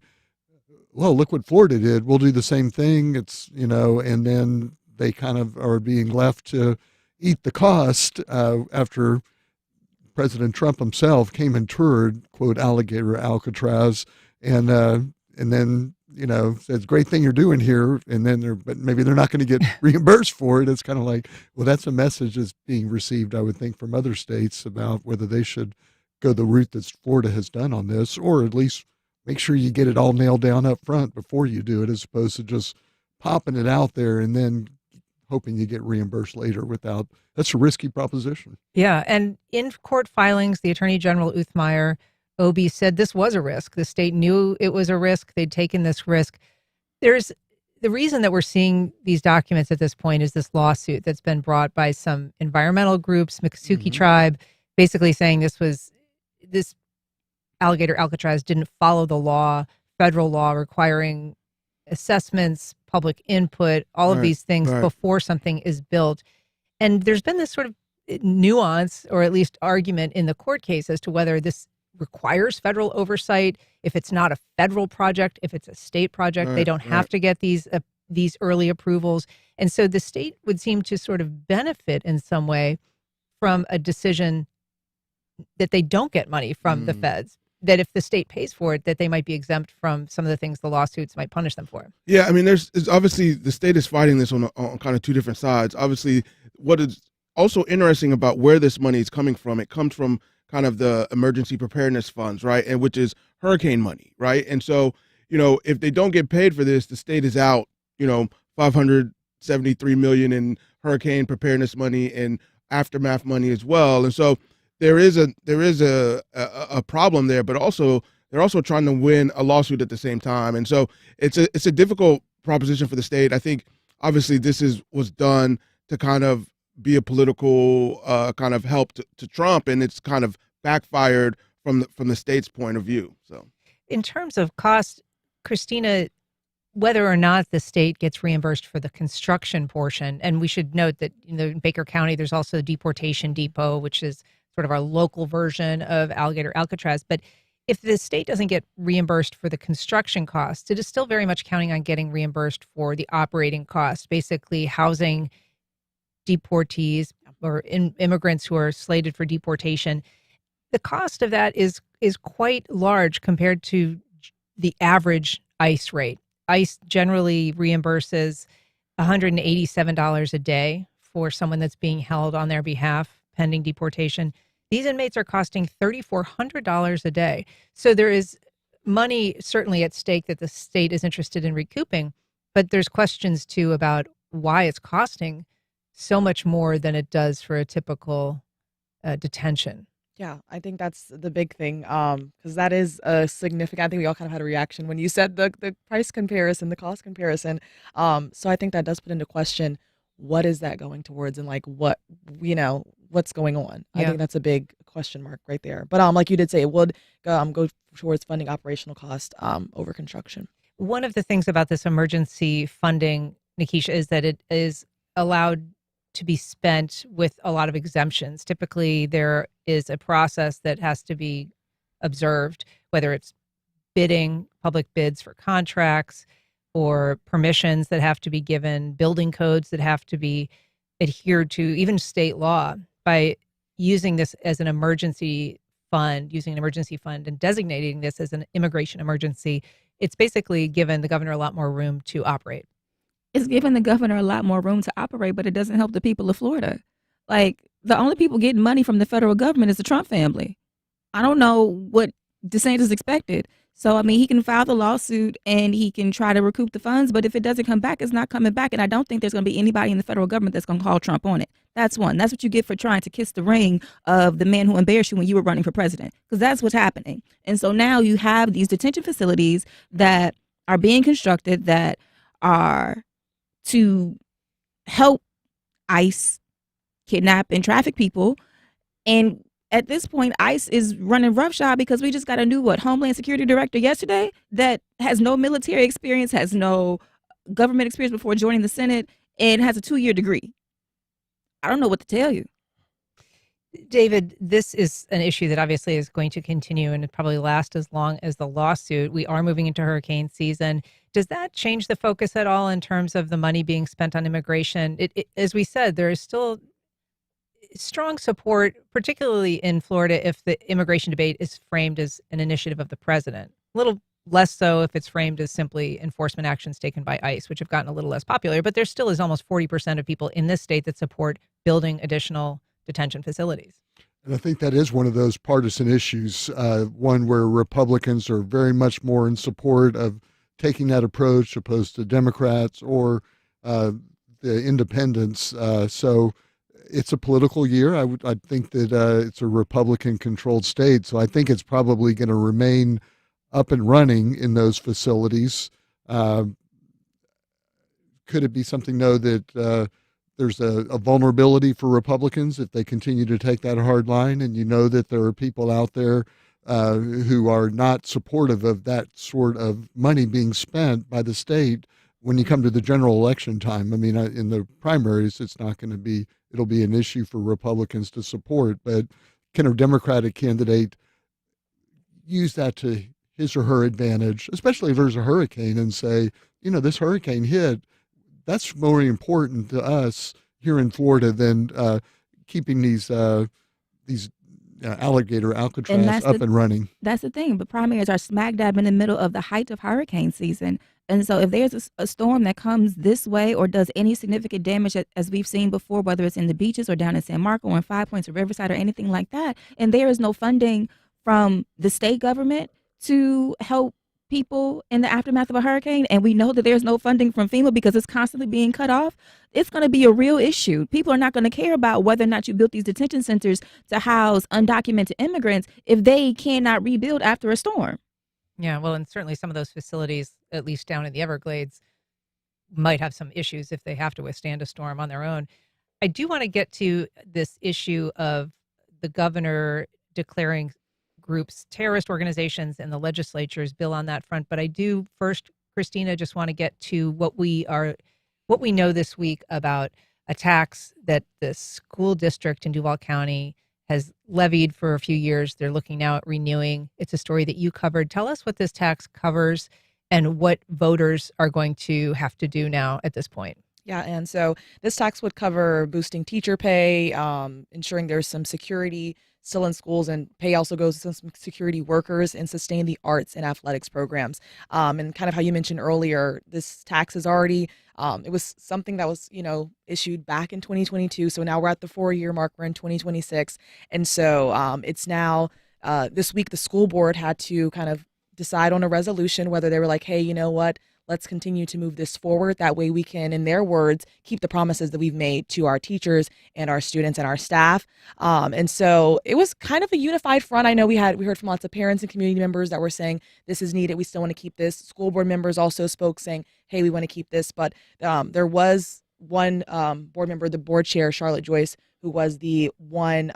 Speaker 15: well, look what Florida did. We'll do the same thing. And then they kind of are being left to eat the cost after President Trump himself came and toured, quote, Alligator Alcatraz, and then, says, great thing you're doing here. And then but maybe they're not going to get reimbursed for it. It's kind of like, well, that's a message that's being received, I would think, from other states about whether they should go the route that Florida has done on this, or at least make sure you get it all nailed down up front before you do it, as opposed to just popping it out there and then hoping you get reimbursed later that's a risky proposition.
Speaker 3: Yeah. And in court filings, the Attorney General Uthmeier, OB, said this was a risk. The state knew it was a risk. They'd taken this risk. There's the reason that we're seeing these documents at this point is this lawsuit that's been brought by some environmental groups, Miccosukee tribe, basically saying this Alligator Alcatraz didn't follow the law, federal law requiring assessments, public input, all of these things before something is built. And there's been this sort of nuance, or at least argument in the court case as to whether this requires federal oversight. If it's not a federal project, if it's a state project, they don't have to get these early approvals. And so the state would seem to sort of benefit in some way from a decision that they don't get money from the feds, that if the state pays for it, that they might be exempt from some of the things the lawsuits might punish them for.
Speaker 13: Yeah, I mean, it's obviously the state is fighting this on kind of two different sides. Obviously, what is also interesting about where this money is coming from, it comes from kind of the emergency preparedness funds, right? And which is hurricane money, right? And so, if they don't get paid for this, the state is out, $573 million in hurricane preparedness money and aftermath money as well. And so there is a problem there, but also they're also trying to win a lawsuit at the same time. And so it's a difficult proposition for the state. I think obviously this was done to kind of be a political kind of help to Trump, and it's kind of backfired from the state's point of view. So,
Speaker 3: in terms of cost, Christina, whether or not the state gets reimbursed for the construction portion. And we should note that in Baker County, there's also a deportation depot, which is sort of our local version of Alligator Alcatraz. But if the state doesn't get reimbursed for the construction costs, it is still very much counting on getting reimbursed for the operating costs, basically housing deportees or immigrants who are slated for deportation. The cost of that is quite large compared to the average ICE rate. ICE generally reimburses $187 a day for someone that's being held on their behalf pending deportation. These inmates are costing $3,400 a day. So there is money certainly at stake that the state is interested in recouping, but there's questions too about why it's costing so much more than it does for a typical detention.
Speaker 16: Yeah, I think that's the big thing, because that is a significant. I think we all kind of had a reaction when you said the price comparison, the cost comparison. So I think that does put into question what is that going towards, and like what's going on. I think that's a big question mark right there. But like you did say, it would go towards funding operational cost over construction.
Speaker 3: One of the things about this emergency funding, Nikisha, is that it is allowed to be spent with a lot of exemptions. Typically, there is a process that has to be observed, whether it's bidding, public bids for contracts, or permissions that have to be given, building codes that have to be adhered to, even state law. By using this as an emergency fund, and designating this as an immigration emergency, it's basically given the governor a lot more room to operate.
Speaker 14: It's giving the governor a lot more room to operate, but it doesn't help the people of Florida. Like, the only people getting money from the federal government is the Trump family. I don't know what DeSantis expected. So, I mean, he can file the lawsuit and he can try to recoup the funds, but if it doesn't come back, it's not coming back. And I don't think there's going to be anybody in the federal government that's going to call Trump on it. That's one. That's what you get for trying to kiss the ring of the man who embarrassed you when you were running for president, because that's what's happening. And so now you have these detention facilities that are being constructed that are to help ICE kidnap and traffic people. And at this point, ICE is running roughshod because we just got a new, Homeland Security Director yesterday that has no military experience, has no government experience before joining the Senate, and has a 2-year degree. I don't know what to tell you.
Speaker 3: David, this is an issue that obviously is going to continue and probably last as long as the lawsuit. We are moving into hurricane season. Does that change the focus at all in terms of the money being spent on immigration? As we said, there is still strong support, particularly in Florida, if the immigration debate is framed as an initiative of the president. A little less so if it's framed as simply enforcement actions taken by ICE, which have gotten a little less popular. But there still is almost 40% of people in this state that support building additional detention facilities.
Speaker 15: And I think that is one of those partisan issues, one where Republicans are very much more in support of taking that approach opposed to Democrats or the independents. So it's a political year. I think that it's a Republican-controlled state, so I think it's probably going to remain up and running in those facilities. Could it be something, though, that there's a vulnerability for Republicans if they continue to take that hard line, and you know that there are people out there who are not supportive of that sort of money being spent by the state when you come to the general election time? I mean, in the primaries, it's not going to be, it'll be an issue for Republicans to support, but can a Democratic candidate use that to his or her advantage, especially if there's a hurricane, and say, this hurricane hit, that's more important to us here in Florida than keeping these Alligator Alcatraz up and running.
Speaker 14: That's the thing. But primaries are smack dab in the middle of the height of hurricane season. And so if there's a storm that comes this way or does any significant damage, as we've seen before, whether it's in the beaches or down in San Marco or in Five Points or Riverside or anything like that, and there is no funding from the state government to help people in the aftermath of a hurricane, and we know that there's no funding from FEMA because it's constantly being cut off, it's going to be a real issue. People are not going to care about whether or not you built these detention centers to house undocumented immigrants if they cannot rebuild after a storm.
Speaker 3: Yeah, well, and certainly some of those facilities, at least down in the Everglades, might have some issues if they have to withstand a storm on their own. I do want to get to this issue of the governor declaring groups terrorist organizations and the legislature's bill on that front, but I do first Christina, just want to get to what we know this week about a tax that the school district in Duval County has levied for a few years. They're looking now at renewing. It's a story that you covered. Tell us what this tax covers and what voters are going to have to do now at this point.
Speaker 16: Yeah, and so this tax would cover boosting teacher pay, ensuring there's some security still in schools, and pay also goes to some security workers, and sustain the arts and athletics programs. And kind of how you mentioned earlier, this tax is already, it was something that was, issued back in 2022. So now we're at the 4-year mark. We're in 2026. And so it's now, this week, the school board had to kind of decide on a resolution whether they were like, hey, you know what? Let's continue to move this forward. That way we can, in their words, keep the promises that we've made to our teachers and our students and our staff. And so it was kind of a unified front. I know we heard from lots of parents and community members that were saying this is needed. We still want to keep this. School board members also spoke saying, hey, we want to keep this. But there was one board member, the board chair, Charlotte Joyce, who was the one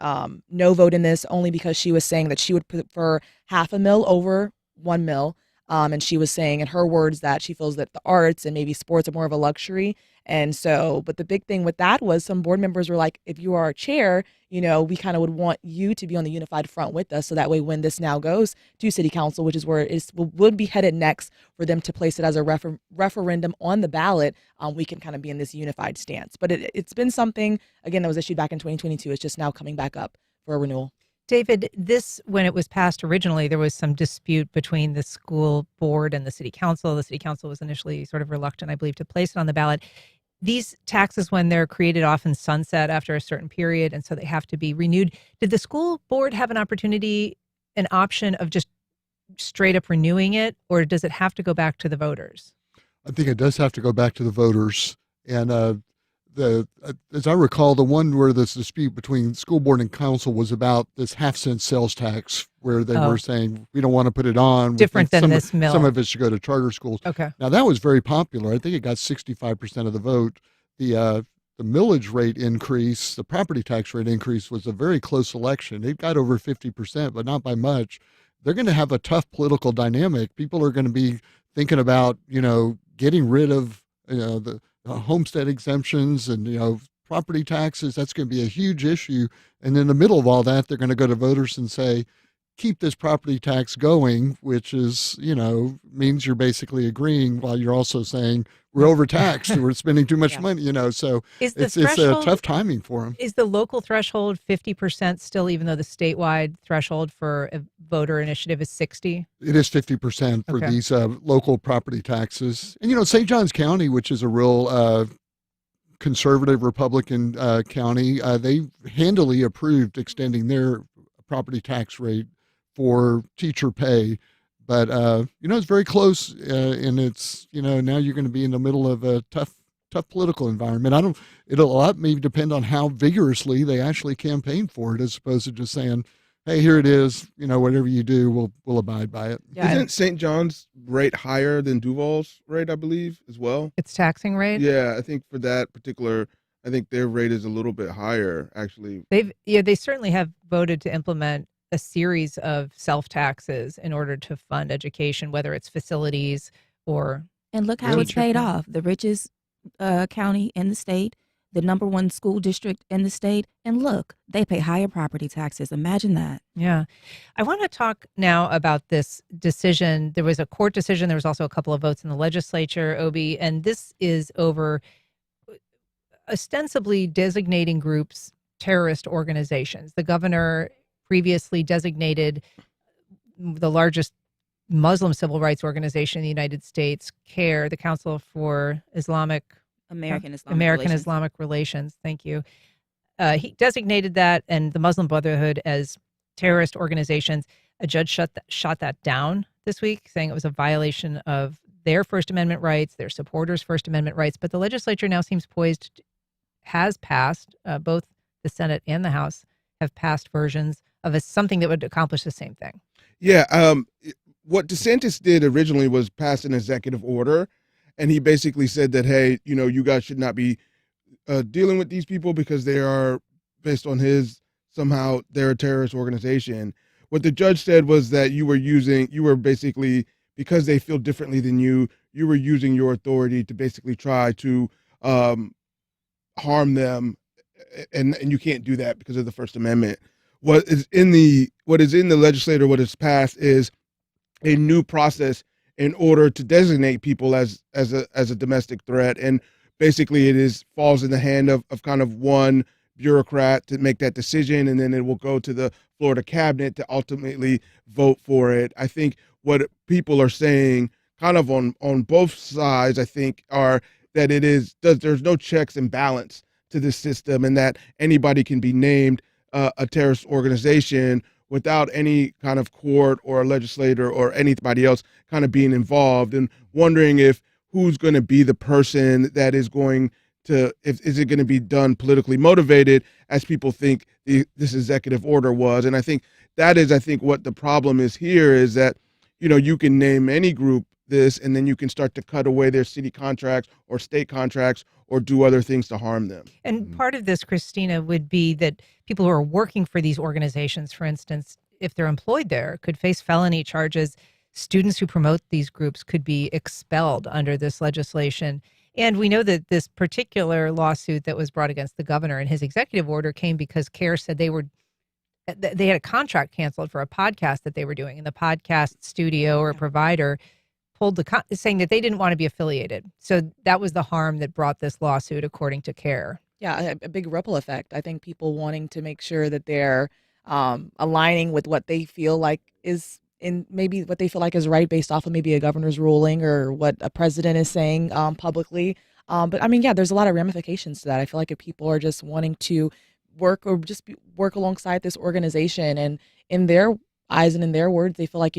Speaker 16: no vote in this, only because she was saying that she would prefer $0.5 over $1. And she was saying in her words that she feels that the arts and maybe sports are more of a luxury. And so, but the big thing with that was some board members were like, if you are a chair, we kind of would want you to be on the unified front with us. So that way, when this now goes to city council, which is where it would be headed next for them to place it as a referendum on the ballot, we can kind of be in this unified stance. But it's been something, again, that was issued back in 2022. It's just now coming back up for a renewal.
Speaker 3: David, when it was passed originally, there was some dispute between the school board and the city council. The city council was initially sort of reluctant, I believe, to place it on the ballot. These taxes, when they're created, often sunset after a certain period, and so they have to be renewed. Did the school board have an option of just straight up renewing it, or does it have to go back to the voters?
Speaker 15: I think it does have to go back to the voters. And as I recall, the one where this dispute between school board and council was about this 0.5-cent sales tax, where they were saying, we don't want to put it on.
Speaker 3: Different than this mill.
Speaker 15: Some of it should go to charter schools.
Speaker 3: Okay.
Speaker 15: Now, that was very popular. I think it got 65% of the vote. The millage rate increase, the property tax rate increase, was a very close election. It got over 50%, but not by much. They're going to have a tough political dynamic. People are going to be thinking about, getting rid of, the homestead exemptions and, property taxes. That's going to be a huge issue. And in the middle of all that, they're going to go to voters and say, keep this property tax going, which is, means you're basically agreeing while you're also saying we're overtaxed and we're spending too much money, so it's a tough timing for them.
Speaker 3: Is the local threshold 50% still, even though the statewide threshold for a voter initiative is 60?
Speaker 15: It is 50% for these local property taxes. And, St. Johns County, which is a real conservative Republican county, they handily approved extending their property tax rate for teacher pay. But, it's very close, and it's, now you're going to be in the middle of a tough political environment. It'll a lot maybe depend on how vigorously they actually campaign for it, as opposed to just saying, hey, here it is, whatever you do, we'll abide by it.
Speaker 13: Yeah. Isn't St. John's rate higher than Duval's rate, I believe, as well?
Speaker 3: Its taxing rate?
Speaker 13: Yeah, I think for that particular, I think their rate is a little bit higher, actually.
Speaker 3: They certainly have voted to implement a series of self-taxes in order to fund education, whether it's facilities or...
Speaker 14: And look how it's paid off. The richest county in the state, the number one school district in the state, and look, they pay higher property taxes. Imagine that.
Speaker 3: Yeah. I want to talk now about this decision. There was a court decision. There was also a couple of votes in the legislature, Obi, and this is over ostensibly designating groups terrorist organizations. The governor previously designated the largest Muslim civil rights organization in the United States, CARE, the Council for American Islamic Relations. Thank you. He designated that and the Muslim Brotherhood as terrorist organizations. A judge shot that down this week, saying it was a violation of their First Amendment rights, their supporters' First Amendment rights. But the legislature now seems poised, has passed, both the Senate and the House have passed versions of something that would accomplish the same thing.
Speaker 13: Yeah. What DeSantis did originally was pass an executive order, and he basically said that, hey, you guys should not be dealing with these people because they are, based on somehow they're a terrorist organization. What the judge said was that you were basically, because they feel differently than you you were using your authority to basically try to harm them, and you can't do that because of the First Amendment. What is in the legislature, what is passed, is a new process in order to designate people as a domestic threat, and basically falls in the hand of kind of one bureaucrat to make that decision, and then it will go to the Florida cabinet to ultimately vote for it. I think what people are saying, kind of on both sides, I think, are that there's no checks and balance to this system, and that anybody can be named a terrorist organization without any kind of court or a legislator or anybody else kind of being involved, and wondering if who's going to be the person that is going to, is it going to be done politically motivated, as people think this executive order was. And I think that is, what the problem is here, is that, you can name any group this, and then you can start to cut away their city contracts or state contracts or do other things to harm them.
Speaker 3: And part of this, Christina, would be that people who are working for these organizations, for instance, if they're employed there, could face felony charges. Students who promote these groups could be expelled under this legislation. And we know that this particular lawsuit that was brought against the governor and his executive order came because CARE said they had a contract canceled for a podcast that they were doing, and the podcast studio or provider pulled saying that they didn't want to be affiliated. So that was the harm that brought this lawsuit, according to CARE.
Speaker 16: Yeah, a big ripple effect. I think people wanting to make sure that they're aligning with what they feel like is maybe what they feel like is right based off of maybe a governor's ruling or what a president is saying publicly. But I mean, yeah, there's a lot of ramifications to that. I feel like if people are just wanting to work work alongside this organization, and in their eyes and in their words, they feel like,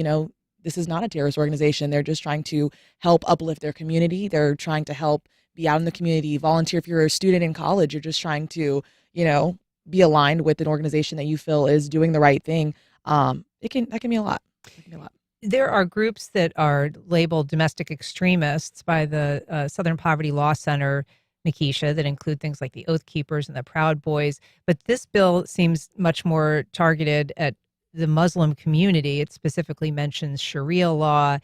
Speaker 16: this is not a terrorist organization. They're just trying to help uplift their community. They're trying to help be out in the community, volunteer. If you're a student in college, you're just trying to, be aligned with an organization that you feel is doing the right thing. That can be a lot.
Speaker 3: There are groups that are labeled domestic extremists by the Southern Poverty Law Center, Nikisha, that include things like the Oath Keepers and the Proud Boys. But this bill seems much more targeted at the Muslim community. It specifically mentions Sharia law,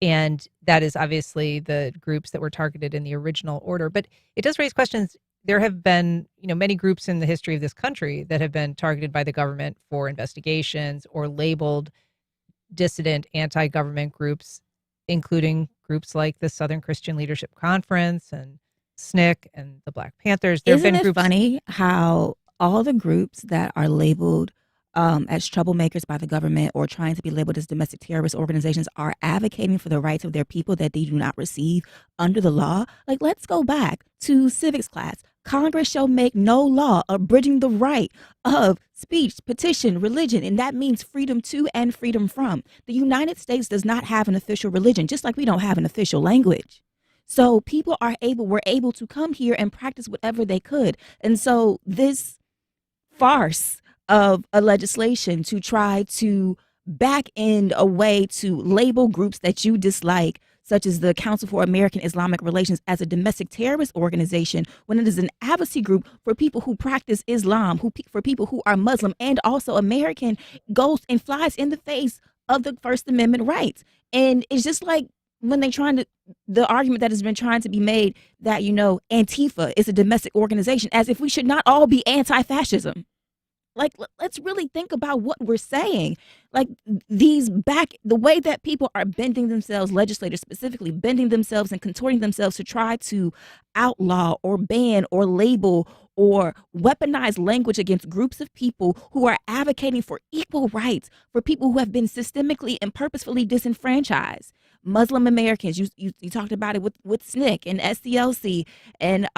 Speaker 3: and that is obviously the groups that were targeted in the original order. But it does raise questions. There have been, many groups in the history of this country that have been targeted by the government for investigations or labeled dissident anti-government groups, including groups like the Southern Christian Leadership Conference and SNCC and the Black Panthers.
Speaker 14: Isn't it funny how all the groups that are labeled as troublemakers by the government or trying to be labeled as domestic terrorist organizations are advocating for the rights of their people that they do not receive under the law? Like, let's go back to civics class. Congress shall make no law abridging the right of speech, petition, religion, and that means freedom to and freedom from. The United States does not have an official religion, just like we don't have an official language. So people were able to come here and practice whatever they could. And so this farce of a legislation to try to back end a way to label groups that you dislike, such as the Council for American Islamic Relations, as a domestic terrorist organization, when it is an advocacy group for people who practice Islam, for people who are Muslim and also American, goes and flies in the face of the First Amendment rights. And it's just like when the argument that has been trying to be made that, Antifa is a domestic organization, as if we should not all be anti-fascism. Like, let's really think about what we're saying. Like, the way that people are bending themselves, legislators specifically, bending themselves and contorting themselves to try to outlaw or ban or label or weaponize language against groups of people who are advocating for equal rights for people who have been systemically and purposefully disenfranchised. Muslim Americans, you talked about it with SNCC and SCLC and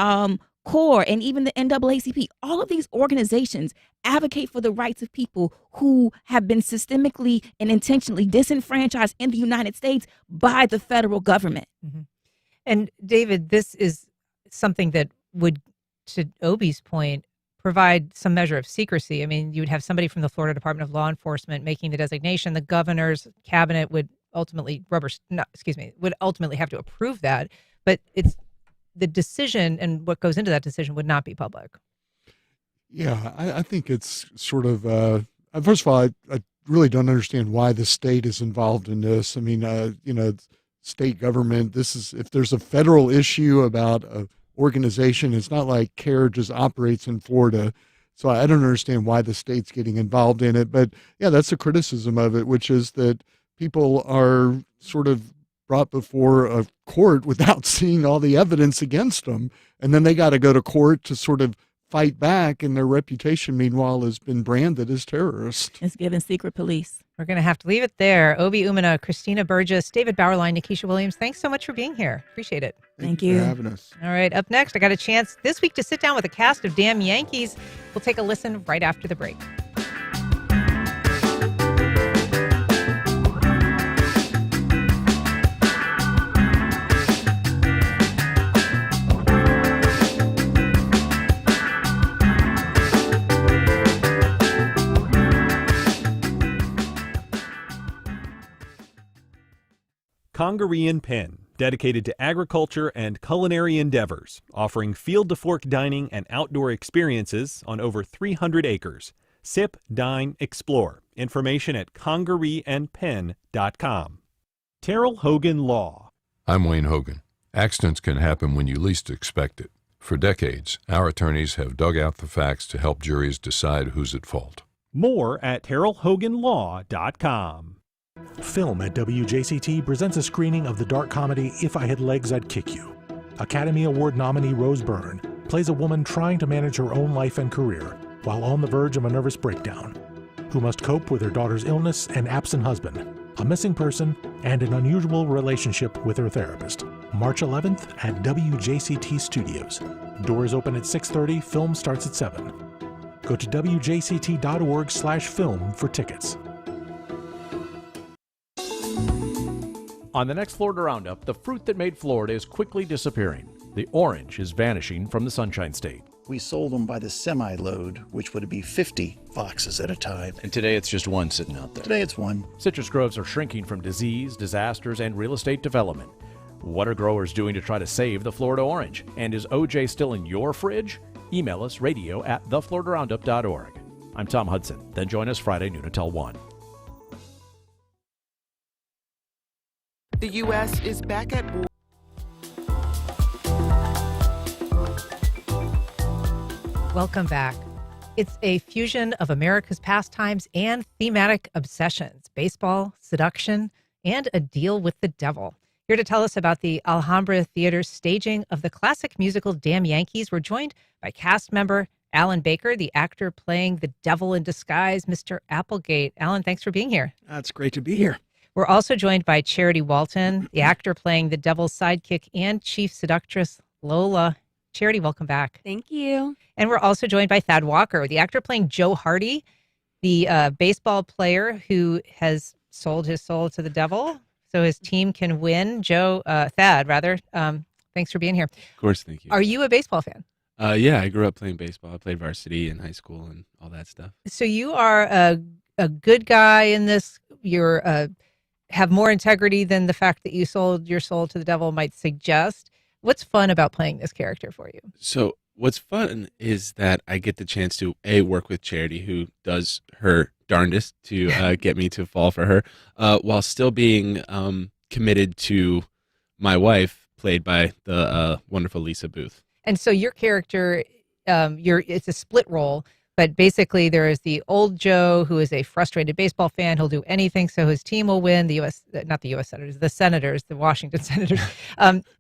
Speaker 14: CORE and even the NAACP. All of these organizations advocate for the rights of people who have been systemically and intentionally disenfranchised in the United States by the federal government.
Speaker 3: Mm-hmm. And David, this is something that would, to Obi's point, provide some measure of secrecy. I mean, you would have somebody from the Florida Department of Law Enforcement making the designation. The governor's cabinet would ultimately would ultimately have to approve that. But it's the decision and what goes into that decision would not be public.
Speaker 15: Yeah, I think it's sort of, first of all, I really don't understand why the state is involved in this. I mean, state government. If there's a federal issue about a organization, it's not like CARE just operates in Florida. So I don't understand why the state's getting involved in it. But yeah, that's a criticism of it, which is that people are sort of brought before a court without seeing all the evidence against them. And then they got to go to court to sort of fight back, and their reputation, meanwhile, has been branded as terrorist.
Speaker 14: It's given secret police.
Speaker 3: We're going to have to leave it there. Obi Umina, Christina Burgess, David Bauerlein, Nikisha Williams, thanks so much for being here. Appreciate it.
Speaker 14: Thank you
Speaker 15: for having us.
Speaker 3: All right, up next, I got a chance this week to sit down with a cast of Damn Yankees. We'll take a listen right after the break.
Speaker 21: Congaree & Pen, dedicated to agriculture and culinary endeavors, offering field-to-fork dining and outdoor experiences on over 300 acres. Sip, dine, explore. Information at congareeandpen.com. Terrell Hogan Law.
Speaker 22: I'm Wayne Hogan. Accidents can happen when you least expect it. For decades, our attorneys have dug out the facts to help juries decide who's at fault.
Speaker 21: More at terrellhoganlaw.com.
Speaker 12: Film at WJCT presents a screening of the dark comedy If I Had Legs, I'd Kick You. Academy Award nominee Rose Byrne plays a woman trying to manage her own life and career while on the verge of a nervous breakdown, who must cope with her daughter's illness and absent husband, a missing person, and an unusual relationship with her therapist. March 11th at WJCT Studios. Doors open at 6:30, film starts at 7. Go to wjct.org/film for tickets.
Speaker 23: On the next Florida Roundup, the fruit that made Florida is quickly disappearing. The orange is vanishing from the Sunshine State.
Speaker 24: We sold them by the semi-load, which would be 50 boxes at a time.
Speaker 23: And today it's just one sitting out there.
Speaker 24: Today it's one.
Speaker 23: Citrus groves are shrinking from disease, disasters, and real estate development. What are growers doing to try to save the Florida orange? And is OJ still in your fridge? Email us radio@thefloridaroundup.org. I'm Tom Hudson. Then join us Friday noon until 1.
Speaker 11: The U.S. is back at war.
Speaker 3: Welcome back. It's a fusion of America's pastimes and thematic obsessions, baseball, seduction, and a deal with the devil. Here to tell us about the Alhambra Theater's staging of the classic musical Damn Yankees, we're joined by cast member Alan Baker, the actor playing the devil in disguise, Mr. Applegate. Alan, thanks for being here.
Speaker 25: It's great to be here.
Speaker 3: We're also joined by Charity Walton, the actor playing the devil's sidekick and chief seductress Lola. Charity, welcome back.
Speaker 26: Thank you.
Speaker 3: And we're also joined by Thad Walker, the actor playing Joe Hardy, the baseball player who has sold his soul to the devil so his team can win. Thad, thanks for being here.
Speaker 27: Of course, thank you.
Speaker 3: Are you a baseball fan?
Speaker 27: Yeah, I grew up playing baseball. I played varsity in high school and all that stuff.
Speaker 3: So you are a good guy in this. You're have more integrity than the fact that you sold your soul to the devil might suggest. What's fun about playing this character for you?
Speaker 27: So what's fun is that I get the chance to work with Charity, who does her darndest to get me to fall for her, while still being committed to my wife, played by the wonderful Lisa Booth.
Speaker 3: And so your character, it's a split role. But basically, there is the old Joe who is a frustrated baseball fan. He'll do anything so his team will win. The Washington Senators.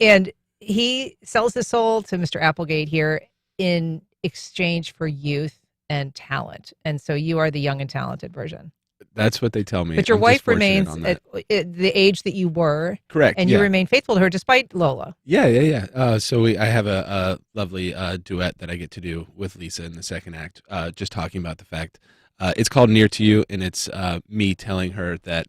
Speaker 3: And he sells his soul to Mr. Applegate here in exchange for youth and talent. And so you are the young and talented version.
Speaker 27: That's what they tell me.
Speaker 3: But your
Speaker 27: I'm
Speaker 3: wife remains at the age that you were.
Speaker 27: Correct.
Speaker 3: And you remain faithful to her despite Lola.
Speaker 27: Yeah. So I have a lovely duet that I get to do with Lisa in the second act, just talking about the fact it's called Near to You, and it's me telling her that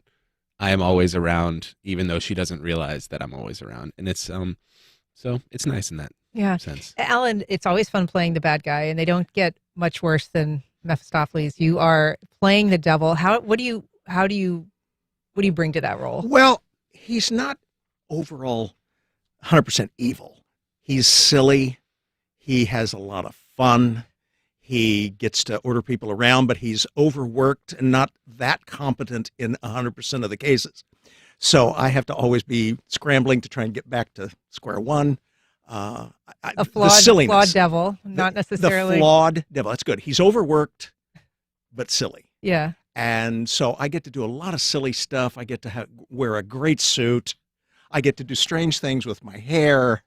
Speaker 27: I am always around, even though she doesn't realize that I'm always around. And it's so it's nice in that sense.
Speaker 3: Alan, it's always fun playing the bad guy, and they don't get much worse than Mephistopheles. You are playing the devil. What do you bring to that role?
Speaker 25: Well, he's not overall 100% evil. He's silly. He has a lot of fun. He gets to order people around, but he's overworked and not that competent in 100% of the cases. So I have to always be scrambling to try and get back to square one.
Speaker 3: A
Speaker 25: The
Speaker 3: flawed
Speaker 25: silliness.
Speaker 3: devil, not necessarily.
Speaker 25: The flawed devil. That's good. He's overworked, but silly.
Speaker 3: Yeah.
Speaker 25: And so I get to do a lot of silly stuff. I get to wear a great suit. I get to do strange things with my hair.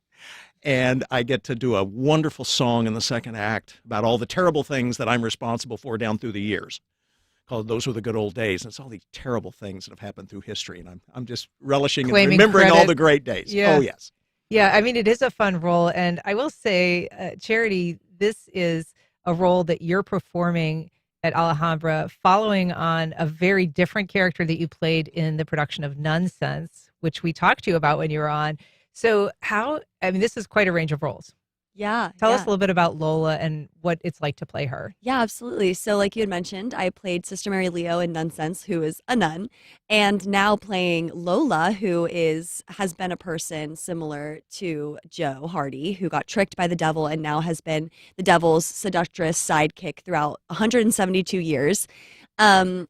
Speaker 25: And I get to do a wonderful song in the second act about all the terrible things that I'm responsible for down through the years. Called Those Were the Good Old Days. And it's all these terrible things that have happened through history. And I'm just relishing and
Speaker 3: Claiming
Speaker 25: remembering all
Speaker 3: credit.
Speaker 25: the great days.
Speaker 3: Yeah.
Speaker 25: Oh, yes.
Speaker 3: Yeah, I mean, it is a fun role. And I will say, Charity, this is a role that you're performing at Alhambra following on a very different character that you played in the production of Nonsense, which we talked to you about when you were on. So this is quite a range of roles.
Speaker 4: Yeah.
Speaker 3: Tell us a little bit about Lola and what it's like to play her.
Speaker 4: Yeah, absolutely. So like you had mentioned, I played Sister Mary Leo in Nonsense, who is a nun, and now playing Lola, who has been a person similar to Joe Hardy, who got tricked by the devil and now has been the devil's seductress sidekick throughout 172 years.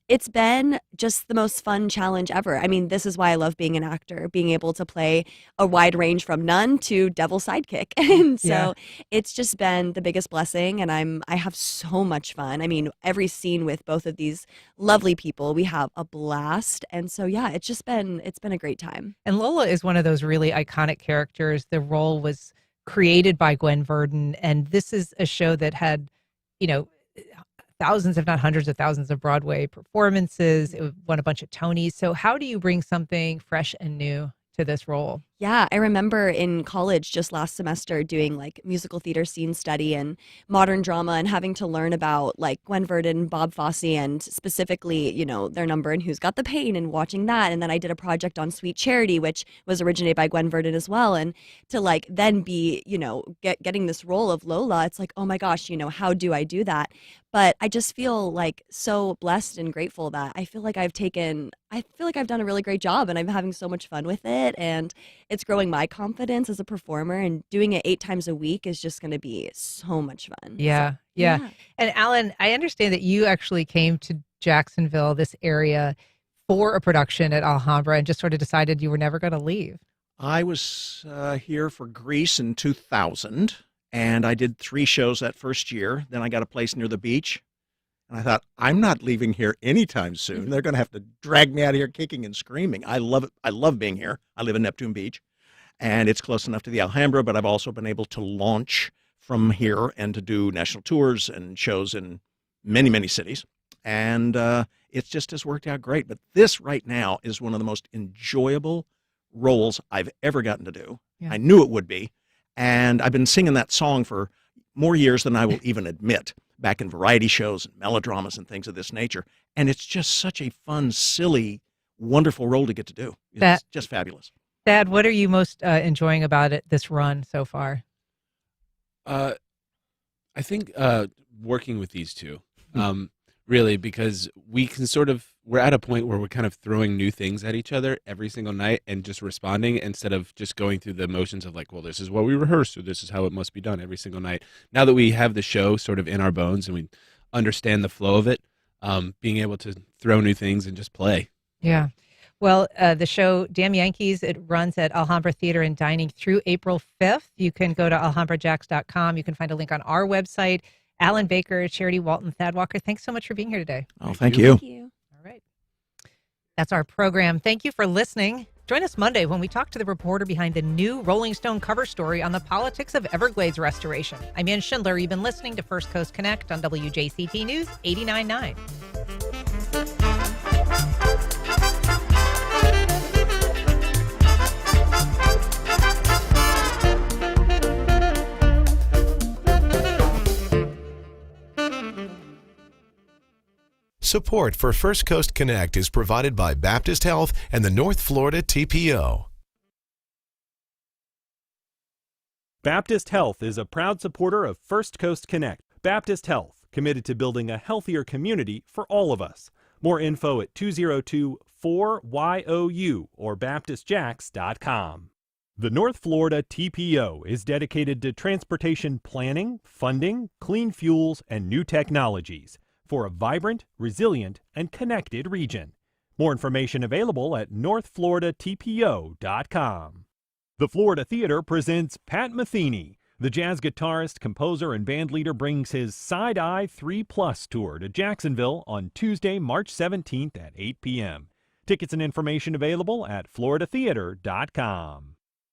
Speaker 4: It's been just the most fun challenge ever. I mean, this is why I love being an actor, being able to play a wide range from nun to devil sidekick. And so it's just been the biggest blessing, and I have so much fun. I mean, every scene with both of these lovely people, we have a blast. And so yeah, it's been a great time.
Speaker 3: And Lola is one of those really iconic characters. The role was created by Gwen Verdon, and this is a show that had, thousands, if not hundreds of thousands of Broadway performances. It won a bunch of Tonys. So how do you bring something fresh and new to this role?
Speaker 4: Yeah, I remember in college just last semester doing like musical theater scene study and modern drama and having to learn about like Gwen Verdon, Bob Fosse, and specifically, their number and Who's Got the Pain and watching that. And then I did a project on Sweet Charity, which was originated by Gwen Verdon as well. And to like then be, getting this role of Lola, it's like, oh my gosh, how do I do that? But I just feel like so blessed and grateful that I feel like I've done a really great job and I'm having so much fun with it. And it's growing my confidence as a performer, and doing it 8 times a week is just going to be so much fun.
Speaker 3: Yeah. And Alan, I understand that you actually came to Jacksonville, this area, for a production at Alhambra and just sort of decided you were never going to leave.
Speaker 25: I was here for Greece in 2000, and I did 3 shows that first year. Then I got a place near the beach, and I thought, I'm not leaving here anytime soon. They're going to have to drag me out of here kicking and screaming. I love it. I love being here. I live in Neptune Beach, and it's close enough to the Alhambra, but I've also been able to launch from here and to do national tours and shows in many, many cities. And it just has worked out great. But this right now is one of the most enjoyable roles I've ever gotten to do.
Speaker 3: Yeah.
Speaker 25: I knew it would be. And I've been singing that song for more years than I will even admit, back in variety shows and melodramas and things of this nature. And it's just such a fun, silly, wonderful role to get to do. It's just fabulous.
Speaker 3: Dad, what are you most enjoying about this run so far?
Speaker 27: I think working with these two, really, because we're at a point where we're kind of throwing new things at each other every single night and just responding instead of just going through the motions of like, well, this is what we rehearsed, or this is how it must be done every single night. Now that we have the show sort of in our bones and we understand the flow of it, being able to throw new things and just play.
Speaker 3: Yeah. Well, the show Damn Yankees, it runs at Alhambra Theater and Dining through April 5th. You can go to alhambrajax.com. You can find a link on our website. Alan Baker, Charity Walton, Thad Walker, thanks so much for being here today.
Speaker 25: Oh, thank you.
Speaker 4: Thank you.
Speaker 3: All right. That's our program. Thank you for listening. Join us Monday when we talk to the reporter behind the new Rolling Stone cover story on the politics of Everglades restoration. I'm Ann Schindler. You've been listening to First Coast Connect on WJCT News 89.9.
Speaker 5: Support for First Coast Connect is provided by Baptist Health and the North Florida TPO.
Speaker 21: Baptist Health is a proud supporter of First Coast Connect. Baptist Health, committed to building a healthier community for all of us. More info at 202-4YOU or baptistjax.com. The North Florida TPO is dedicated to transportation planning, funding, clean fuels, and new technologies for a vibrant, resilient, and connected region. More information available at northfloridatpo.com. The Florida Theater presents Pat Metheny. The jazz guitarist, composer, and bandleader brings his Side Eye 3+ tour to Jacksonville on Tuesday, March 17th at 8 p.m. Tickets and information available at floridatheater.com.